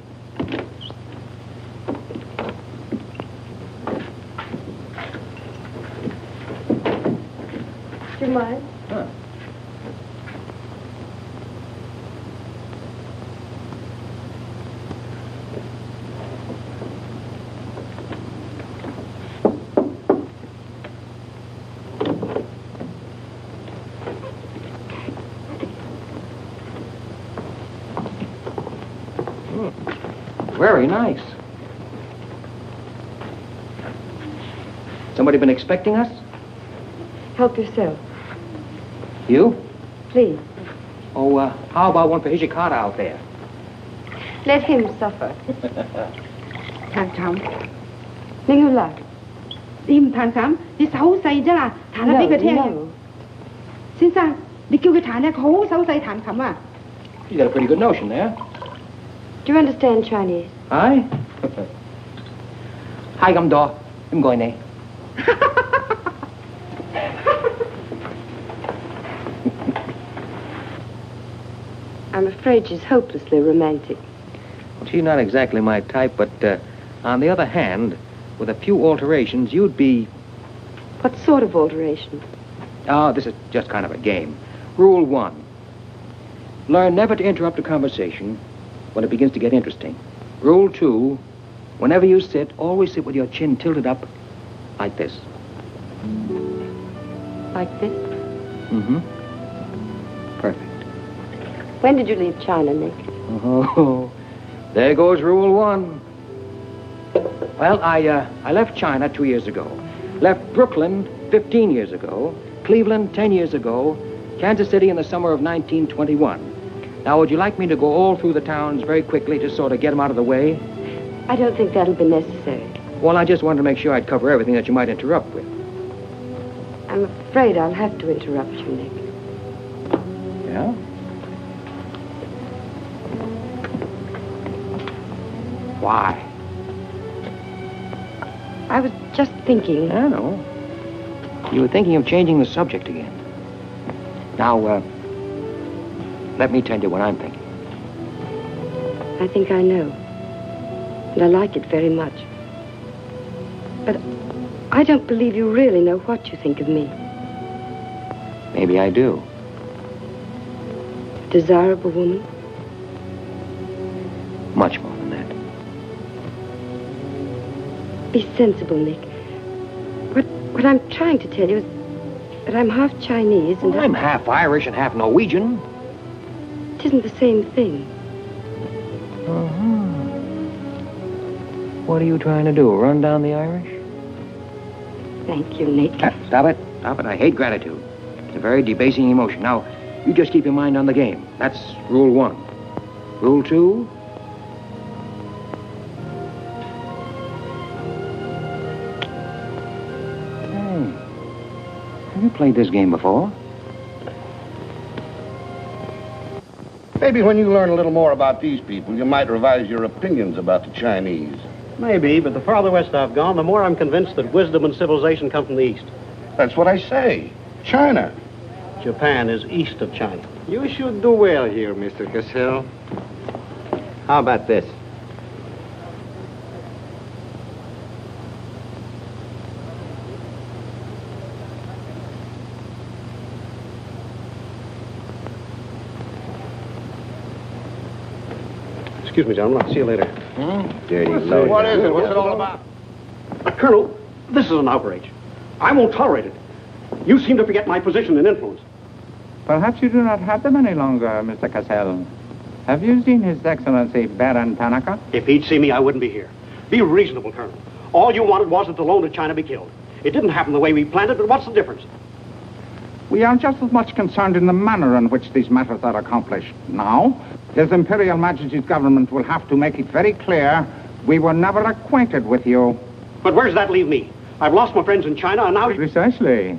Do you mind? Huh. Very nice. Somebody been expecting us? Help yourself. You? Please. Oh, how about one for Hijikata out there? Let him suffer. Thằng Trọng, Ninh Hương là im thằng Trọng, đi xấu xay chứ là thằng nó đi cái theo. Xin sao? Đi kêu cái thằng này khổ xấu xay thằng Trọng à? You got a pretty good notion there. Do you understand Chinese? Aye. Hai găm đỏ, em gọi này. I'm afraid she's hopelessly romantic. She's not exactly my type, but on the other hand, with a few alterations, you'd be... What sort of alteration? Oh, this is just kind of a game. Rule 1. Learn never to interrupt a conversation when it begins to get interesting. Rule 2. Whenever you sit, always sit with your chin tilted up like this. Like this? Mm-hmm. Perfect. When did you leave China, Nick? Oh, there goes Rule 1. Well, I left China 2 years ago. Left Brooklyn 15 years ago. Cleveland 10 years ago. Kansas City in the summer of 1921. Now, would you like me to go all through the towns very quickly to sort of get them out of the way? I don't think that'll be necessary. Well, I just wanted to make sure I'd cover everything that you might interrupt with. I'm afraid I'll have to interrupt you, Nick. Yeah? Why? I was just thinking... I know. You were thinking of changing the subject again. Now, let me tell you what I'm thinking. I think I know. And I like it very much. But I don't believe you really know what you think of me. Maybe I do. A desirable woman? Much more than that. Be sensible, Nick. What I'm trying to tell you is that I'm half Chinese and... Well, I'm half Irish and half Norwegian. It isn't the same thing. Uh-huh. What are you trying to do, run down the Irish? Thank you, Nick. Stop it. Stop it. I hate gratitude. It's a very debasing emotion. Now, you just keep your mind on the game. That's Rule 1. Rule 2... Have you played this game before? Maybe when you learn a little more about these people, you might revise your opinions about the Chinese. Maybe, but the farther west I've gone, the more I'm convinced that wisdom and civilization come from the east. That's what I say. China. Japan is east of China. You should do well here, Mr. Cassell. How about this? Excuse me, gentlemen. I'll see you later. Dirty load. What is it? What's it all about? Colonel, This is an outrage. I won't tolerate it. You seem to forget my position and influence. Perhaps you do not have them any longer, Mr. Cassell. Have you seen His Excellency Baron Tanaka? If he'd see me, I wouldn't be here. Be reasonable, Colonel. All you wanted was that the loan to China be killed. It didn't happen the way we planned it, but what's the difference? We are just as much concerned in the manner in which these matters are accomplished. Now, His Imperial Majesty's government will have to make it very clear we were never acquainted with you. But where does that leave me? I've lost my friends in China, and now... Precisely.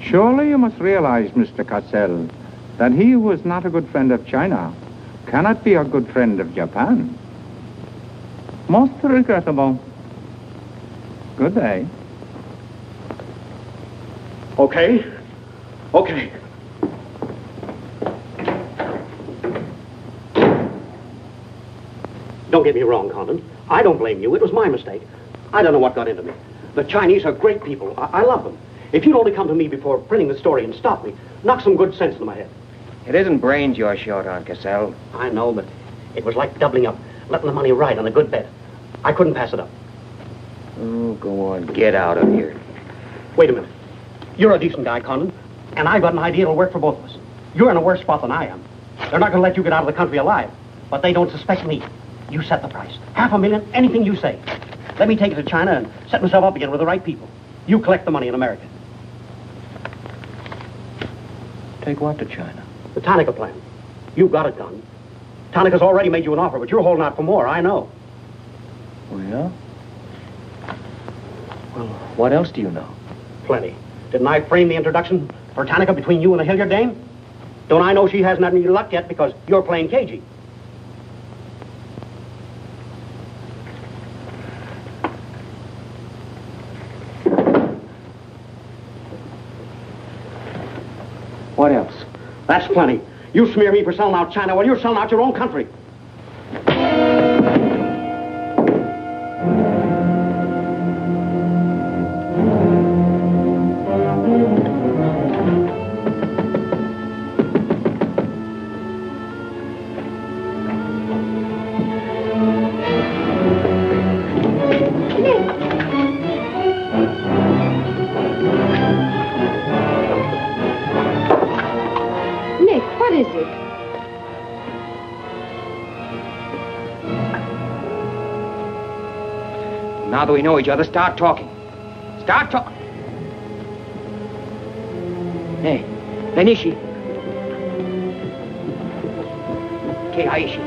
Surely you must realize, Mr. Cassell, that he who is not a good friend of China cannot be a good friend of Japan. Most regrettable. Good day. Okay. Okay. Don't get me wrong, Condon. I don't blame you. It was my mistake. I don't know what got into me. The Chinese are great people. I love them. If you'd only come to me before printing the story and stop me, knock some good sense into my head. It isn't brains you're short on, Cassell. I know, but it was like doubling up, letting the money ride on a good bet. I couldn't pass it up. Oh, go on. Get out of here. Wait a minute. You're a decent guy, Condon, and I've got an idea that'll work for both of us. You're in a worse spot than I am. They're not going to let you get out of the country alive, but they don't suspect me. You set the price. $500,000, anything you say. Let me take it to China and set myself up again with the right people. You collect the money in America. Take what to China? The Tanaka plan. You've got it done. Tanaka's already made you an offer, but you're holding out for more, I know. Oh, yeah? Well, what else do you know? Plenty. Didn't I frame the introduction for Tanaka between you and the Hilliard dame? Don't I know she hasn't had any luck yet because you're playing cagey? What else? That's plenty. You smear me for selling out China while you're selling out your own country. Now that we know each other, start talking. Start talking. Hey, Nishi. Keihashi.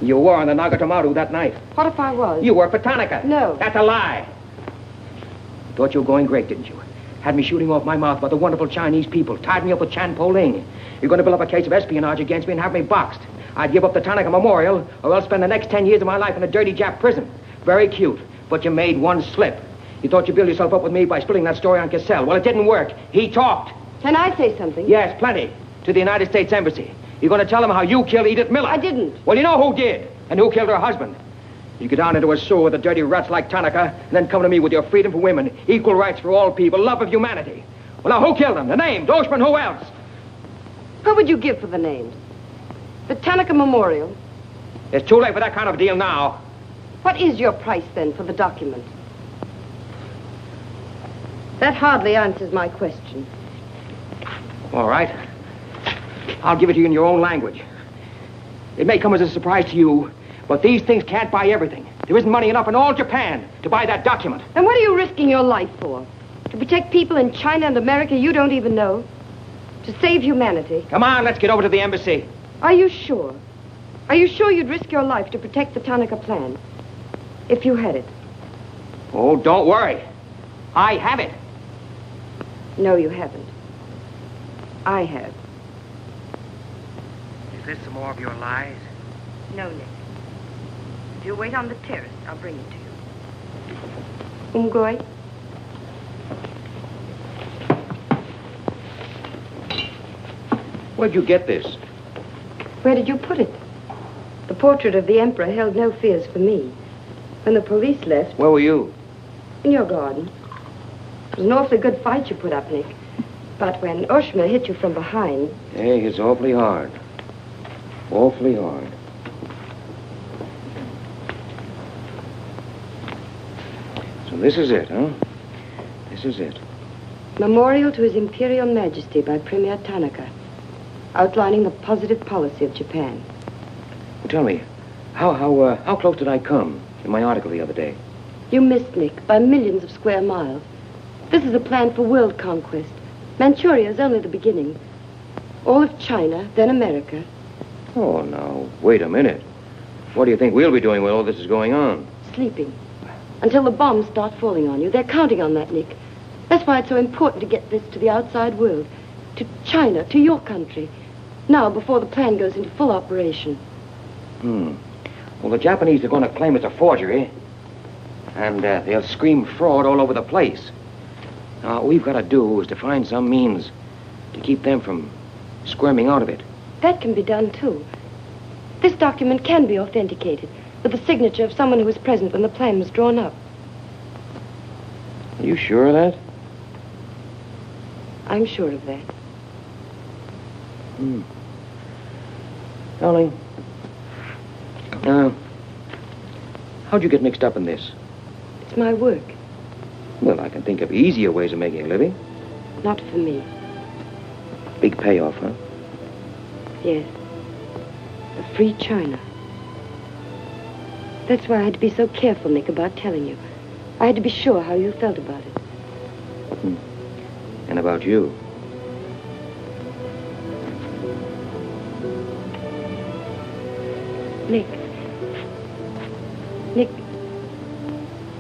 You were on the Nagatomaru that night. What if I was? You worked for Tanaka. No. That's a lie. Thought you were going great, didn't you? Had me shooting off my mouth about the wonderful Chinese people, tied me up with Chan Po-ling. You're going to build up a case of espionage against me and have me boxed. I'd give up the Tanaka Memorial, or else spend the next 10 years of my life in a dirty Jap prison. Very cute, but you made one slip. You thought you'd build yourself up with me by spilling that story on Cassell. Well, it didn't work. He talked. Can I say something? Yes, plenty. To the United States Embassy. You're going to tell them how you killed Edith Miller. I didn't. Well, you know who did, and who killed her husband. You get down into a sewer with the dirty rats like Tanaka, and then come to me with your freedom for women, equal rights for all people, love of humanity. Well, now, who killed them? The names, Oshman, who else? What would you give for the names? The Tanaka Memorial. It's too late for that kind of deal now. What is your price, then, for the document? That hardly answers my question. All right. I'll give it to you in your own language. It may come as a surprise to you, but these things can't buy everything. There isn't money enough in all Japan to buy that document. And what are you risking your life for? To protect people in China and America you don't even know? To save humanity? Come on, let's get over to the embassy. Are you sure? Are you sure you'd risk your life to protect the Tanaka plan? If you had it? Oh, don't worry. I have it. No, you haven't. I have. Is this some more of your lies? No, Nick. If you wait on the terrace, I'll bring it to you. Umgoy? Where'd you get this? Where did you put it? The portrait of the Emperor held no fears for me. When the police left... Where were you? In your garden. It was an awfully good fight you put up, Nick. But when Oshma hit you from behind... Hey, it's awfully hard. Awfully hard. So this is it, huh? This is it. Memorial to His Imperial Majesty by Premier Tanaka, outlining the positive policy of Japan. Well, tell me, how close did I come in my article the other day? You missed, Nick, by millions of square miles. This is a plan for world conquest. Manchuria is only the beginning. All of China, then America. Oh, now, wait a minute. What do you think we'll be doing while all this is going on? Sleeping. Until the bombs start falling on you. They're counting on that, Nick. That's why it's so important to get this to the outside world. To China, to your country. Now, before the plan goes into full operation. Well, the Japanese are going to claim it's a forgery. And they'll scream fraud all over the place. Now, all we've got to do is to find some means to keep them from squirming out of it. That can be done, too. This document can be authenticated with the signature of someone who was present when the plan was drawn up. Are you sure of that? I'm sure of that. Darling, how'd you get mixed up in this? It's my work. Well, I can think of easier ways of making a living. Not for me. Big payoff, huh? Yes. A free China. That's why I had to be so careful, Nick, about telling you. I had to be sure how you felt about it. And about you. Nick.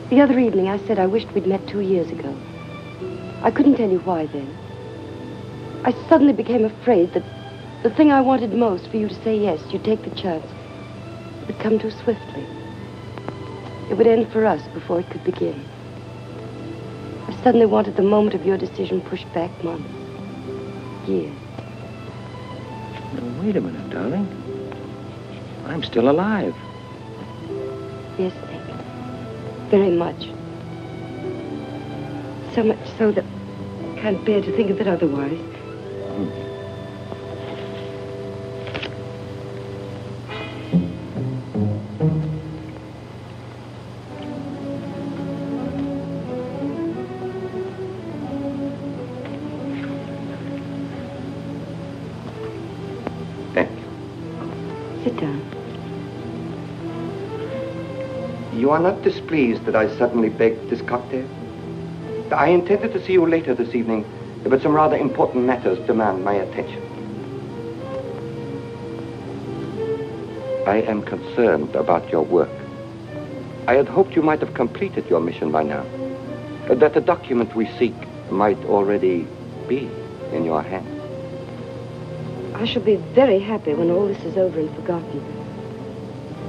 The other evening I said I wished we'd met 2 years ago. I couldn't tell you why then. I suddenly became afraid that the thing I wanted most for you to say yes, you'd take the chance, would come too swiftly. It would end for us before it could begin. I suddenly wanted the moment of your decision pushed back months, years. Now, wait a minute, darling. I'm still alive. Yes, Nick. Very much. So much so that I can't bear to think of it otherwise. Sit down. You are not displeased that I suddenly begged this cocktail? I intended to see you later this evening, but some rather important matters demand my attention. I am concerned about your work. I had hoped you might have completed your mission by now, that the document we seek might already be in your hands. I shall be very happy when all this is over and forgotten.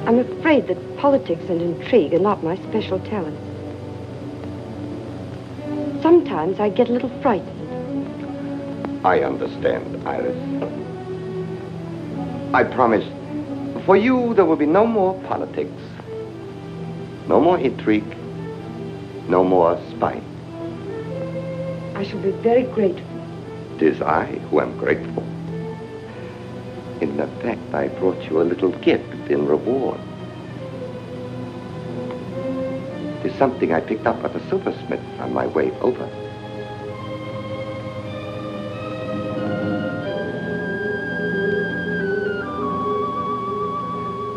I'm afraid that politics and intrigue are not my special talents. Sometimes I get a little frightened. I understand, Iris. I promise, for you there will be no more politics, no more intrigue, no more spying. I shall be very grateful. It is I who am grateful. In fact, I brought you a little gift in reward. It is something I picked up at a silversmith on my way over.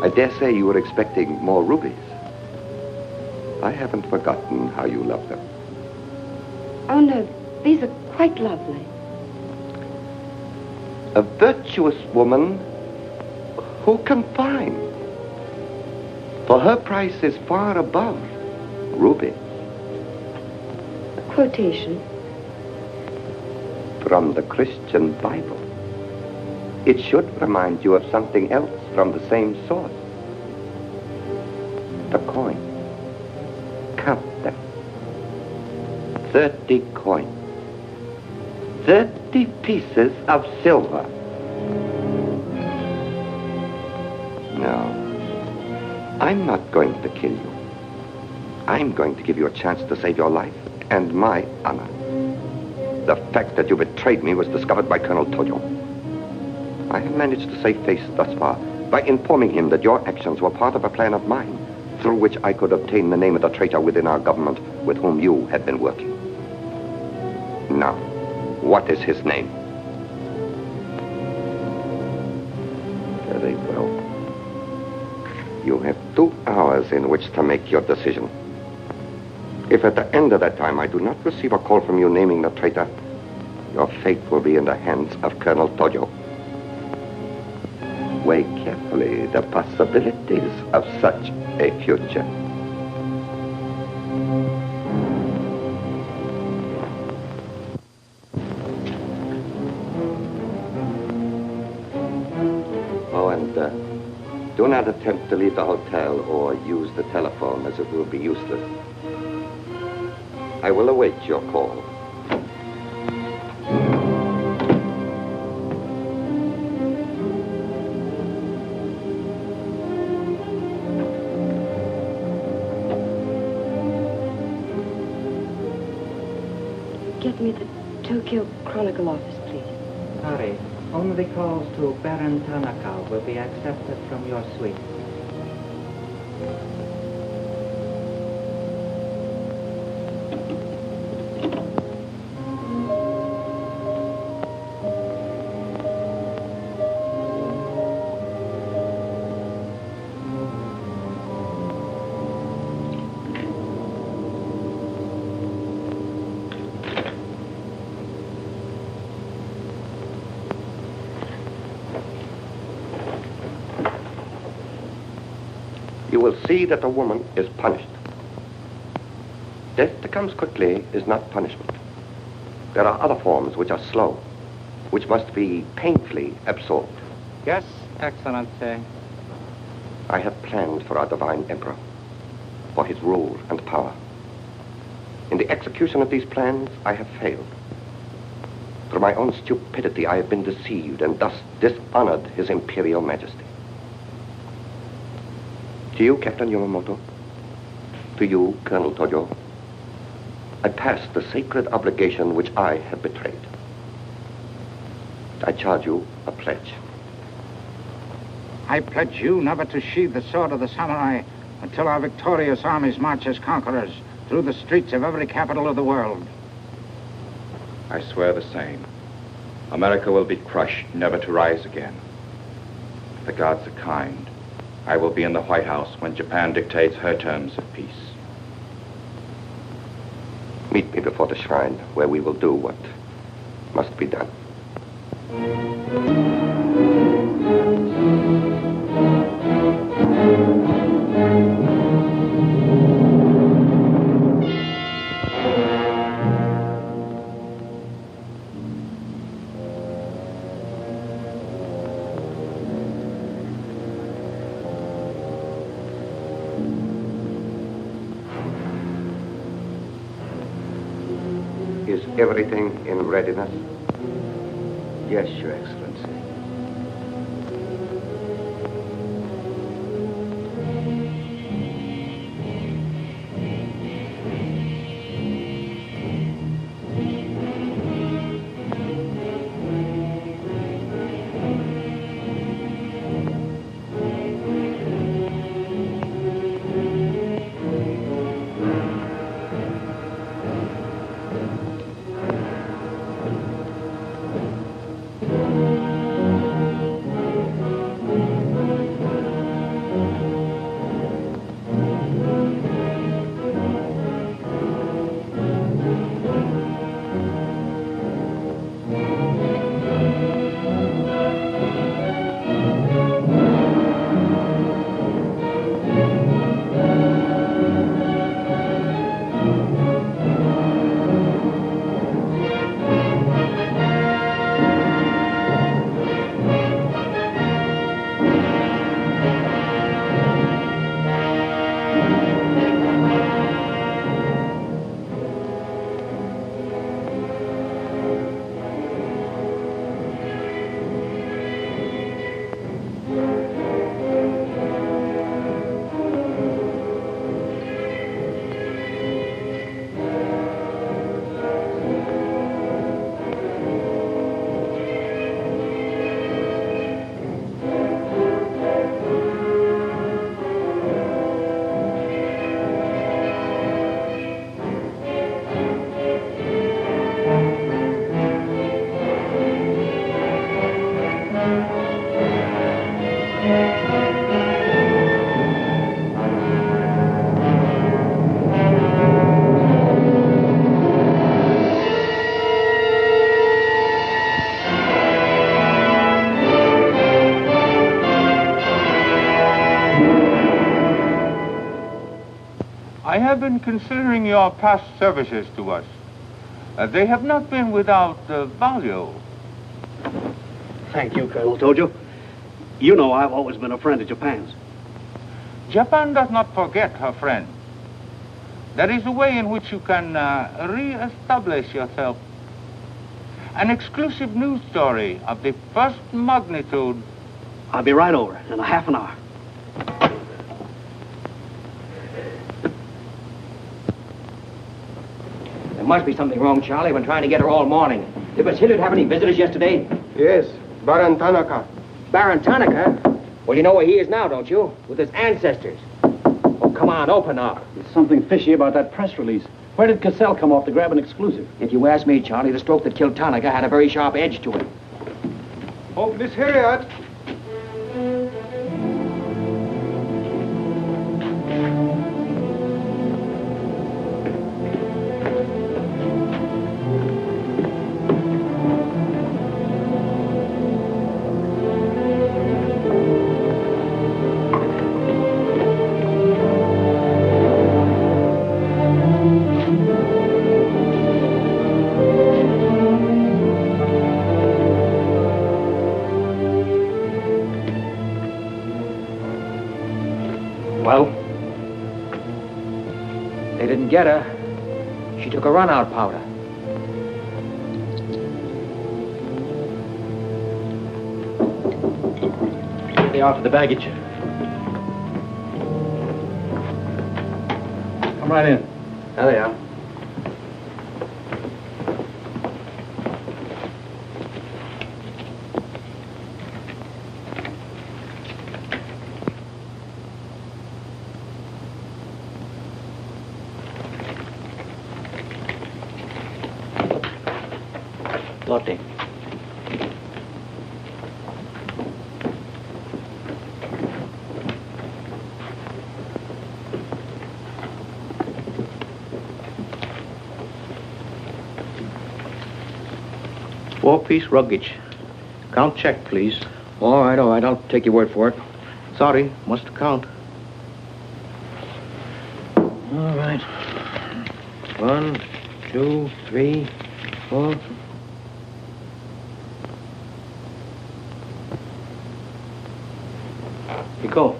I dare say you were expecting more rubies. I haven't forgotten how you love them. Oh, no, these are quite lovely. A virtuous woman who can find. For her price is far above rubies. A quotation. From the Christian Bible. It should remind you of something else from the same source. The coin. Count them. 30 coins. 30 pieces of silver. No, I'm not going to kill you. I'm going to give you a chance to save your life and my honor. The fact that you betrayed me was discovered by Colonel Tojo. I have managed to save face thus far, by informing him that your actions were part of a plan of mine, through which I could obtain the name of the traitor within our government with whom you had been working. Now, what is his name? Very well. You have 2 hours in which to make your decision. If at the end of that time I do not receive a call from you naming the traitor, your fate will be in the hands of Colonel Tojo. Weigh carefully the possibilities of such a future. Oh, and do not attempt to leave the hotel or use the telephone, as it will be useless. I will await your call. Get me the Tokyo Chronicle office, please. Sorry, only calls to Baron Tanaka will be accepted from your suite. You will see that the woman is punished. Death that comes quickly is not punishment. There are other forms which are slow, which must be painfully absorbed. Yes, Excellency. I have planned for our divine emperor, for his rule and power. In the execution of these plans, I have failed. Through my own stupidity, I have been deceived and thus dishonored his imperial majesty. To you, Captain Yamamoto, to you, Colonel Tojo, I pass the sacred obligation which I have betrayed. I charge you a pledge. I pledge you never to sheathe the sword of the samurai until our victorious armies march as conquerors through the streets of every capital of the world. I swear the same. America will be crushed, never to rise again. If the gods are kind, I will be in the White House when Japan dictates her terms of peace. Meet me before the shrine, where we will do what must be done. Is everything in readiness? Yes, Your Excellency. have been considering your past services to us. They have not been without value. Thank you, Colonel Tojo. You know I've always been a friend of Japan's. Japan does not forget her friend. There is a way in which you can re-establish yourself. An exclusive news story of the first magnitude. I'll be right over in a half an hour. There must be something wrong, Charlie. I've been trying to get her all morning. Did Miss Hilliard have any visitors yesterday? Yes, Baron Tanaka. Baron Tanaka? Well, you know where he is now, don't you? With his ancestors. Oh, come on, open up. There's something fishy about that press release. Where did Cassell come off to grab an exclusive? If you ask me, Charlie, the stroke that killed Tanaka had a very sharp edge to it. Oh, Miss Hilliard. Well? They didn't get her. She took a run-out powder. They are for the baggage. Come right in. There they are. Lotte. Four-piece luggage. Count check, please. All right. I'll take your word for it. Sorry, must count. All right. 1, 2, 3, 4. You go.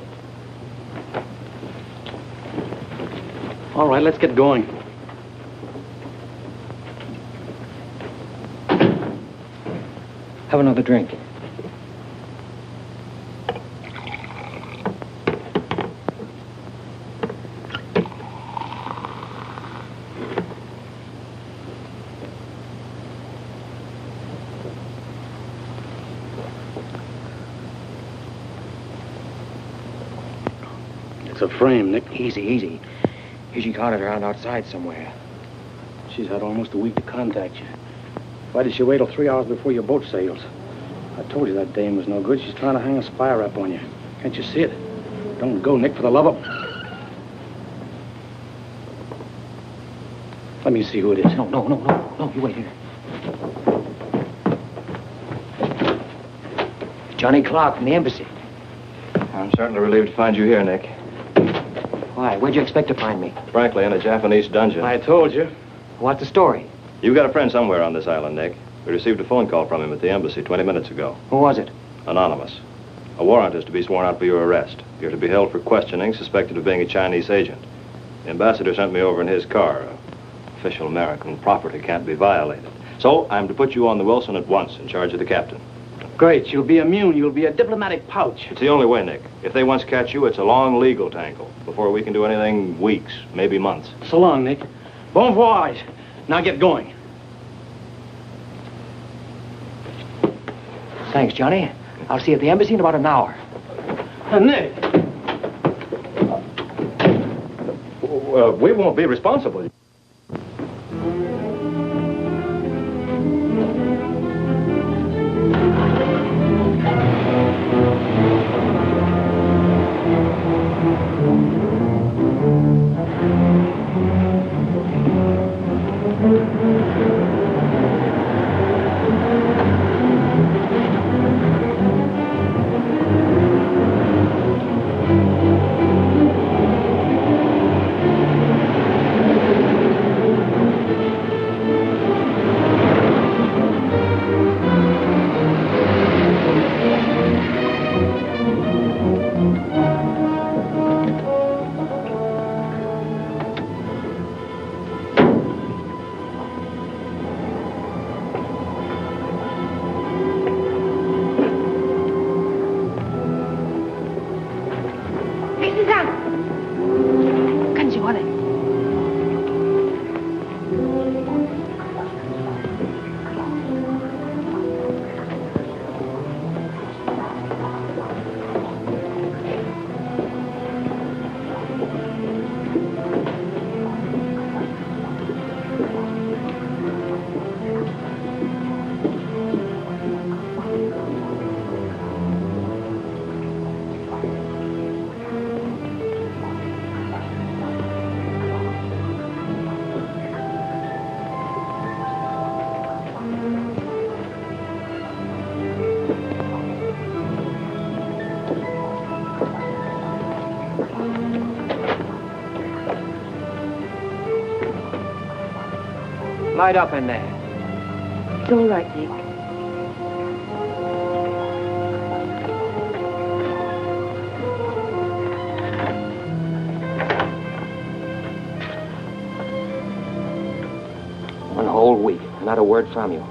All right, let's get going. Have another drink. It's a frame, Nick. Easy. She caught it around outside somewhere. She's had almost a week to contact you. Why did she wait till 3 hours before your boat sails? I told you that dame was no good. She's trying to hang a spy rap on you. Can't you see it? Don't go, Nick, for the love of... Let me see who it is. No, you wait here. Johnny Clark from the embassy. I'm certainly relieved to find you here, Nick. Why? Where'd you expect to find me? Frankly, in a Japanese dungeon. I told you. What's the story? You've got a friend somewhere on this island, Nick. We received a phone call from him at the embassy 20 minutes ago. Who was it? Anonymous. A warrant is to be sworn out for your arrest. You're to be held for questioning, suspected of being a Chinese agent. The ambassador sent me over in his car. Official American property can't be violated. So I'm to put you on the Wilson at once in charge of the captain. Great. You'll be immune. You'll be a diplomatic pouch. It's the only way, Nick. If they once catch you, it's a long legal tangle. Before we can do anything, weeks, maybe months. So long, Nick. Bon voyage. Now get going. Thanks, Johnny. I'll see you at the embassy in about an hour. Nick! We won't be responsible. Light up in there. It's all right, Nick. One whole week, not a word from you.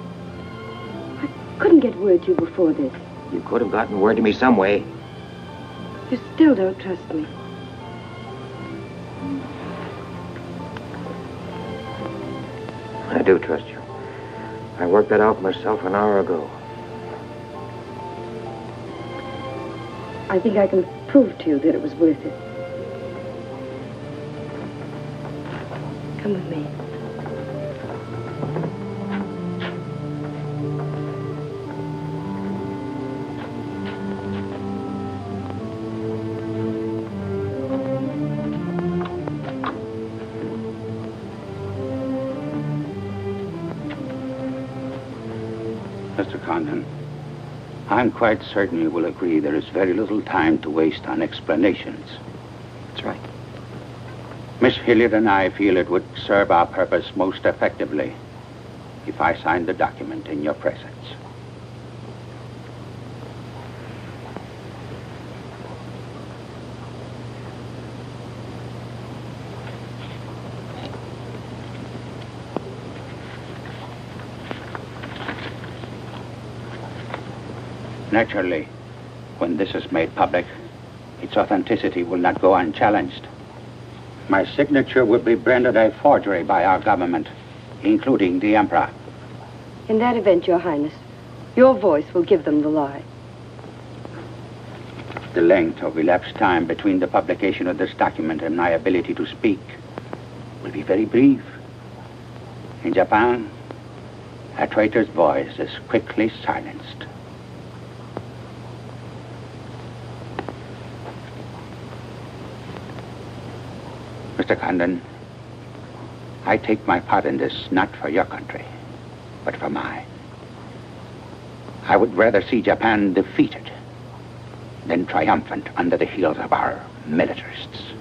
Couldn't get word to you before this. You could have gotten word to me some way. You still don't trust me. I do trust you. I worked that out myself an hour ago. I think I can prove to you that it was worth it. Come with me. Mr. Condon, I'm quite certain you will agree there is very little time to waste on explanations. That's right. Miss Hilliard and I feel it would serve our purpose most effectively if I signed the document in your presence. Naturally, when this is made public, its authenticity will not go unchallenged. My signature would be branded a forgery by our government, including the Emperor. In that event, Your Highness, your voice will give them the lie. The length of elapsed time between the publication of this document and my ability to speak will be very brief. In Japan, a traitor's voice is quickly silenced. Mr. Condon, I take my part in this not for your country, but for mine. I would rather see Japan defeated than triumphant under the heels of our militarists.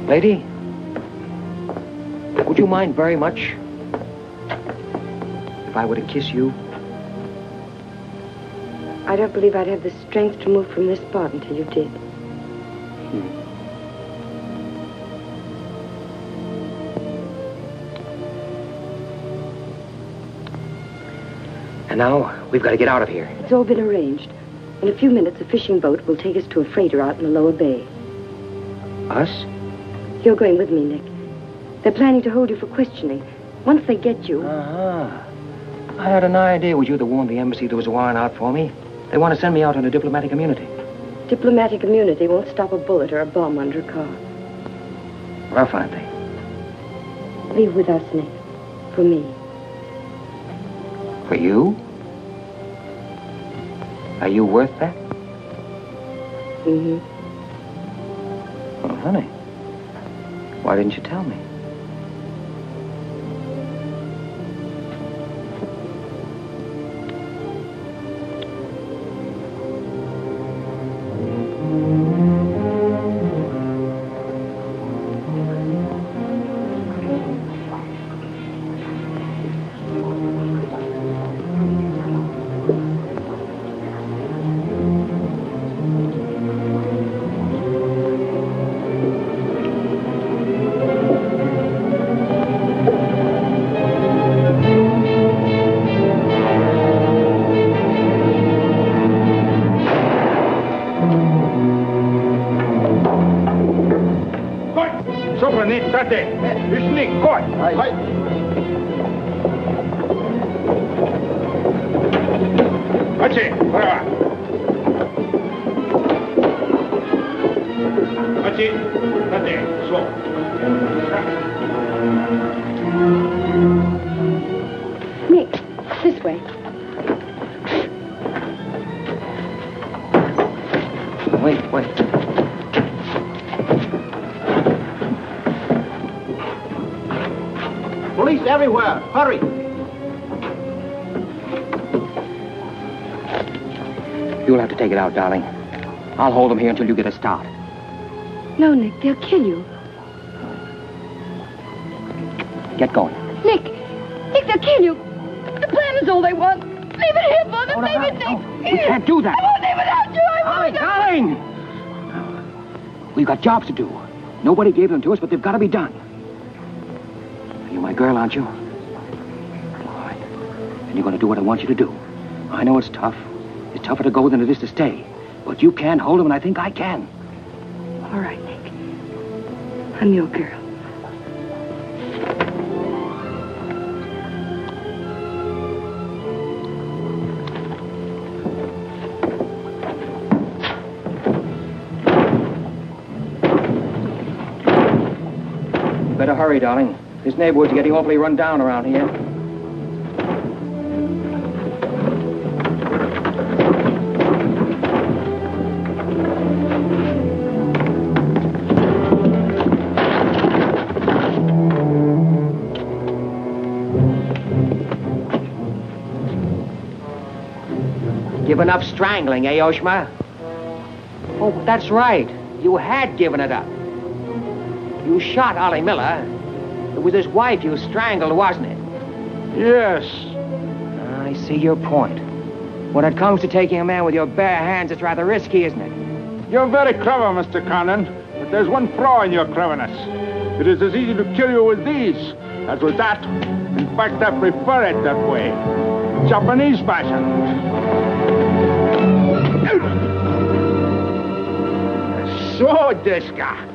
Lady, would you mind very much if I were to kiss you? I don't believe I'd have the strength to move from this spot until you did. And now, we've got to get out of here. It's all been arranged. In a few minutes, a fishing boat will take us to a freighter out in the lower bay. Us? You're going with me, Nick. They're planning to hold you for questioning. Once they get you... Uh-huh. I had an idea it was you that warned the embassy there was a warrant out for me. They want to send me out on a diplomatic immunity. Diplomatic immunity won't stop a bullet or a bomb under a car. Rough, aren't they? Leave with us, Nick. For me. For you? Are you worth that? Mm-hmm. Oh, honey. Why didn't you tell me? That's it. That's it. Slow. Nick, this way. Wait. Police everywhere. Hurry. You'll have to take it out, darling. I'll hold them here until you get a start. No, Nick, they'll kill you. Get going. Nick, they'll kill you. The plan is all they want. Leave it here, Mother. Leave it, Nick. We can't do that. I won't leave without you. I won't. Darling! We've got jobs to do. Nobody gave them to us, but they've got to be done. You're my girl, aren't you? All right. And you're going to do what I want you to do. I know it's tough. It's tougher to go than it is to stay. But you can hold them, and I think I can. All right, Nick. I'm your girl. Better hurry, darling. This neighborhood's getting awfully run down around here. Given up strangling, eh, Oshma? Oh, that's right. You had given it up. You shot Ollie Miller. It was his wife you strangled, wasn't it? Yes. I see your point. When it comes to taking a man with your bare hands, it's rather risky, isn't it? You're very clever, Mr. Condon, but there's one flaw in your cleverness. It is as easy to kill you with these as with that. In fact, I prefer it that way. Japanese fashion. So, Deska.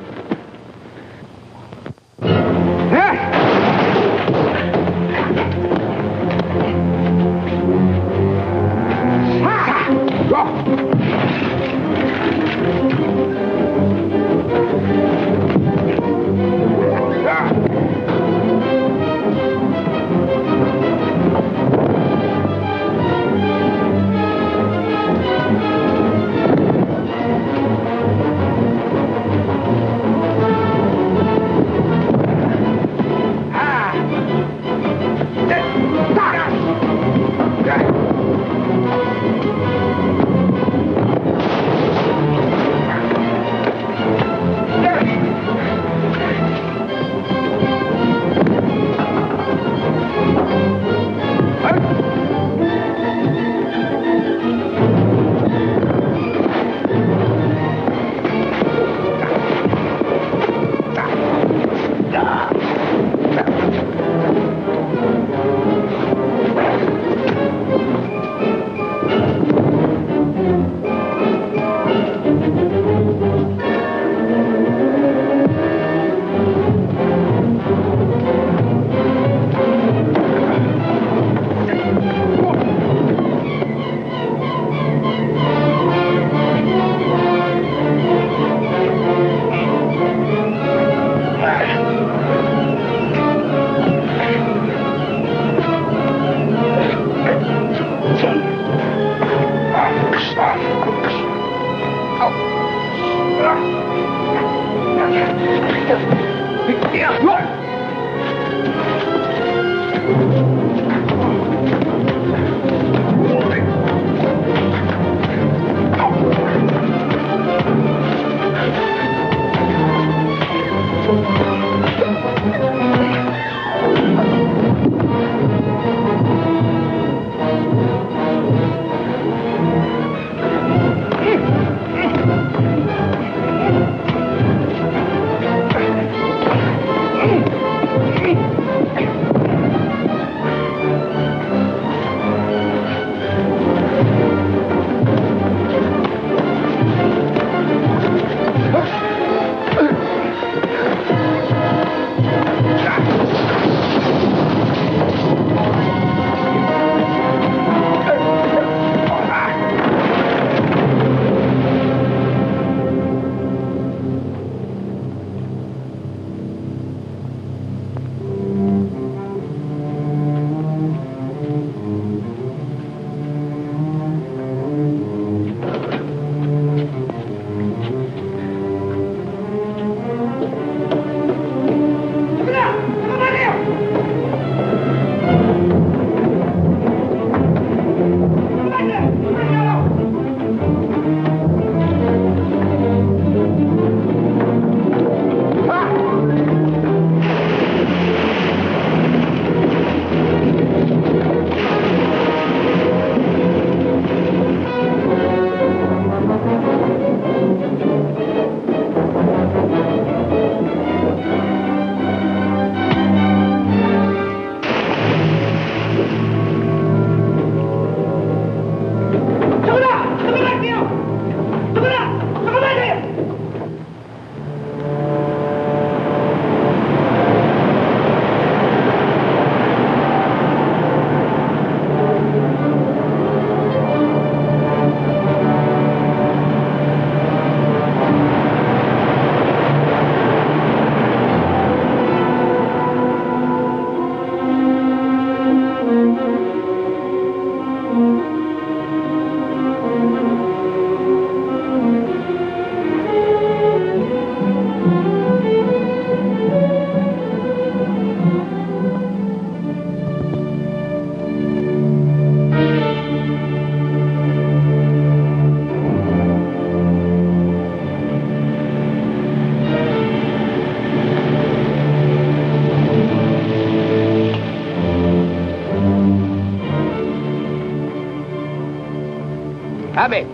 Abe,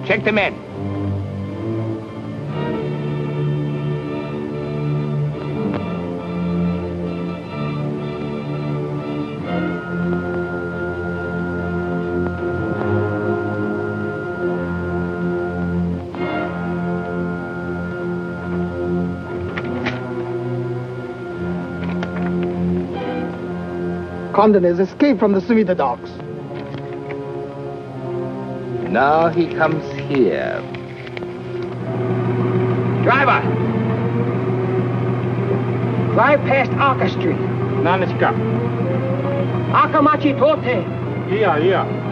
check the men. Condon has escaped from the Sumida docks. Now he comes here. Driver! Drive past Arca Street. Nanishka. Akamachi Tote. Yeah.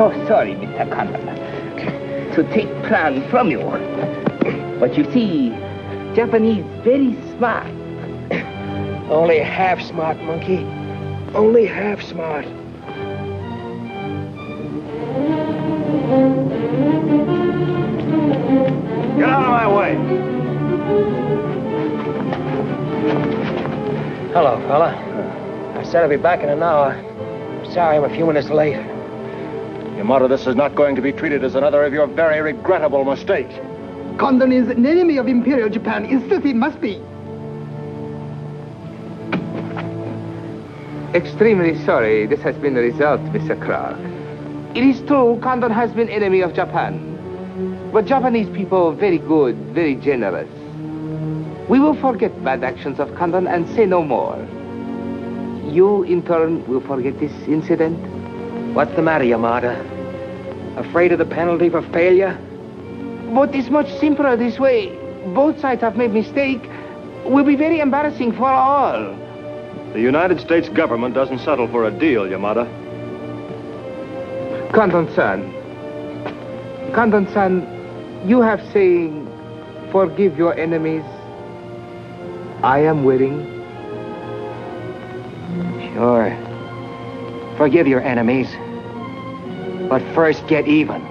So sorry, Mr. Condon, to take plan from you. But you see, Japanese very smart. Only half smart, monkey. Only half smart. Get out of my way. Hello, fella. I said I'd be back in an hour. Sorry I'm a few minutes late. Yamato, this is not going to be treated as another of your very regrettable mistakes. Condon is an enemy of Imperial Japan. Insist it must be. Extremely sorry this has been the result, Mr. Clark. It is true Condon has been enemy of Japan. But Japanese people very good, very generous. We will forget bad actions of Condon and say no more. You, in turn, will forget this incident? What's the matter, Yamada? Afraid of the penalty for failure? But it's much simpler this way. Both sides have made mistake. Will be very embarrassing for all. The United States government doesn't settle for a deal, Yamada. Condon-san, you have saying, forgive your enemies. I am willing. Sure. Forgive your enemies. But first get even.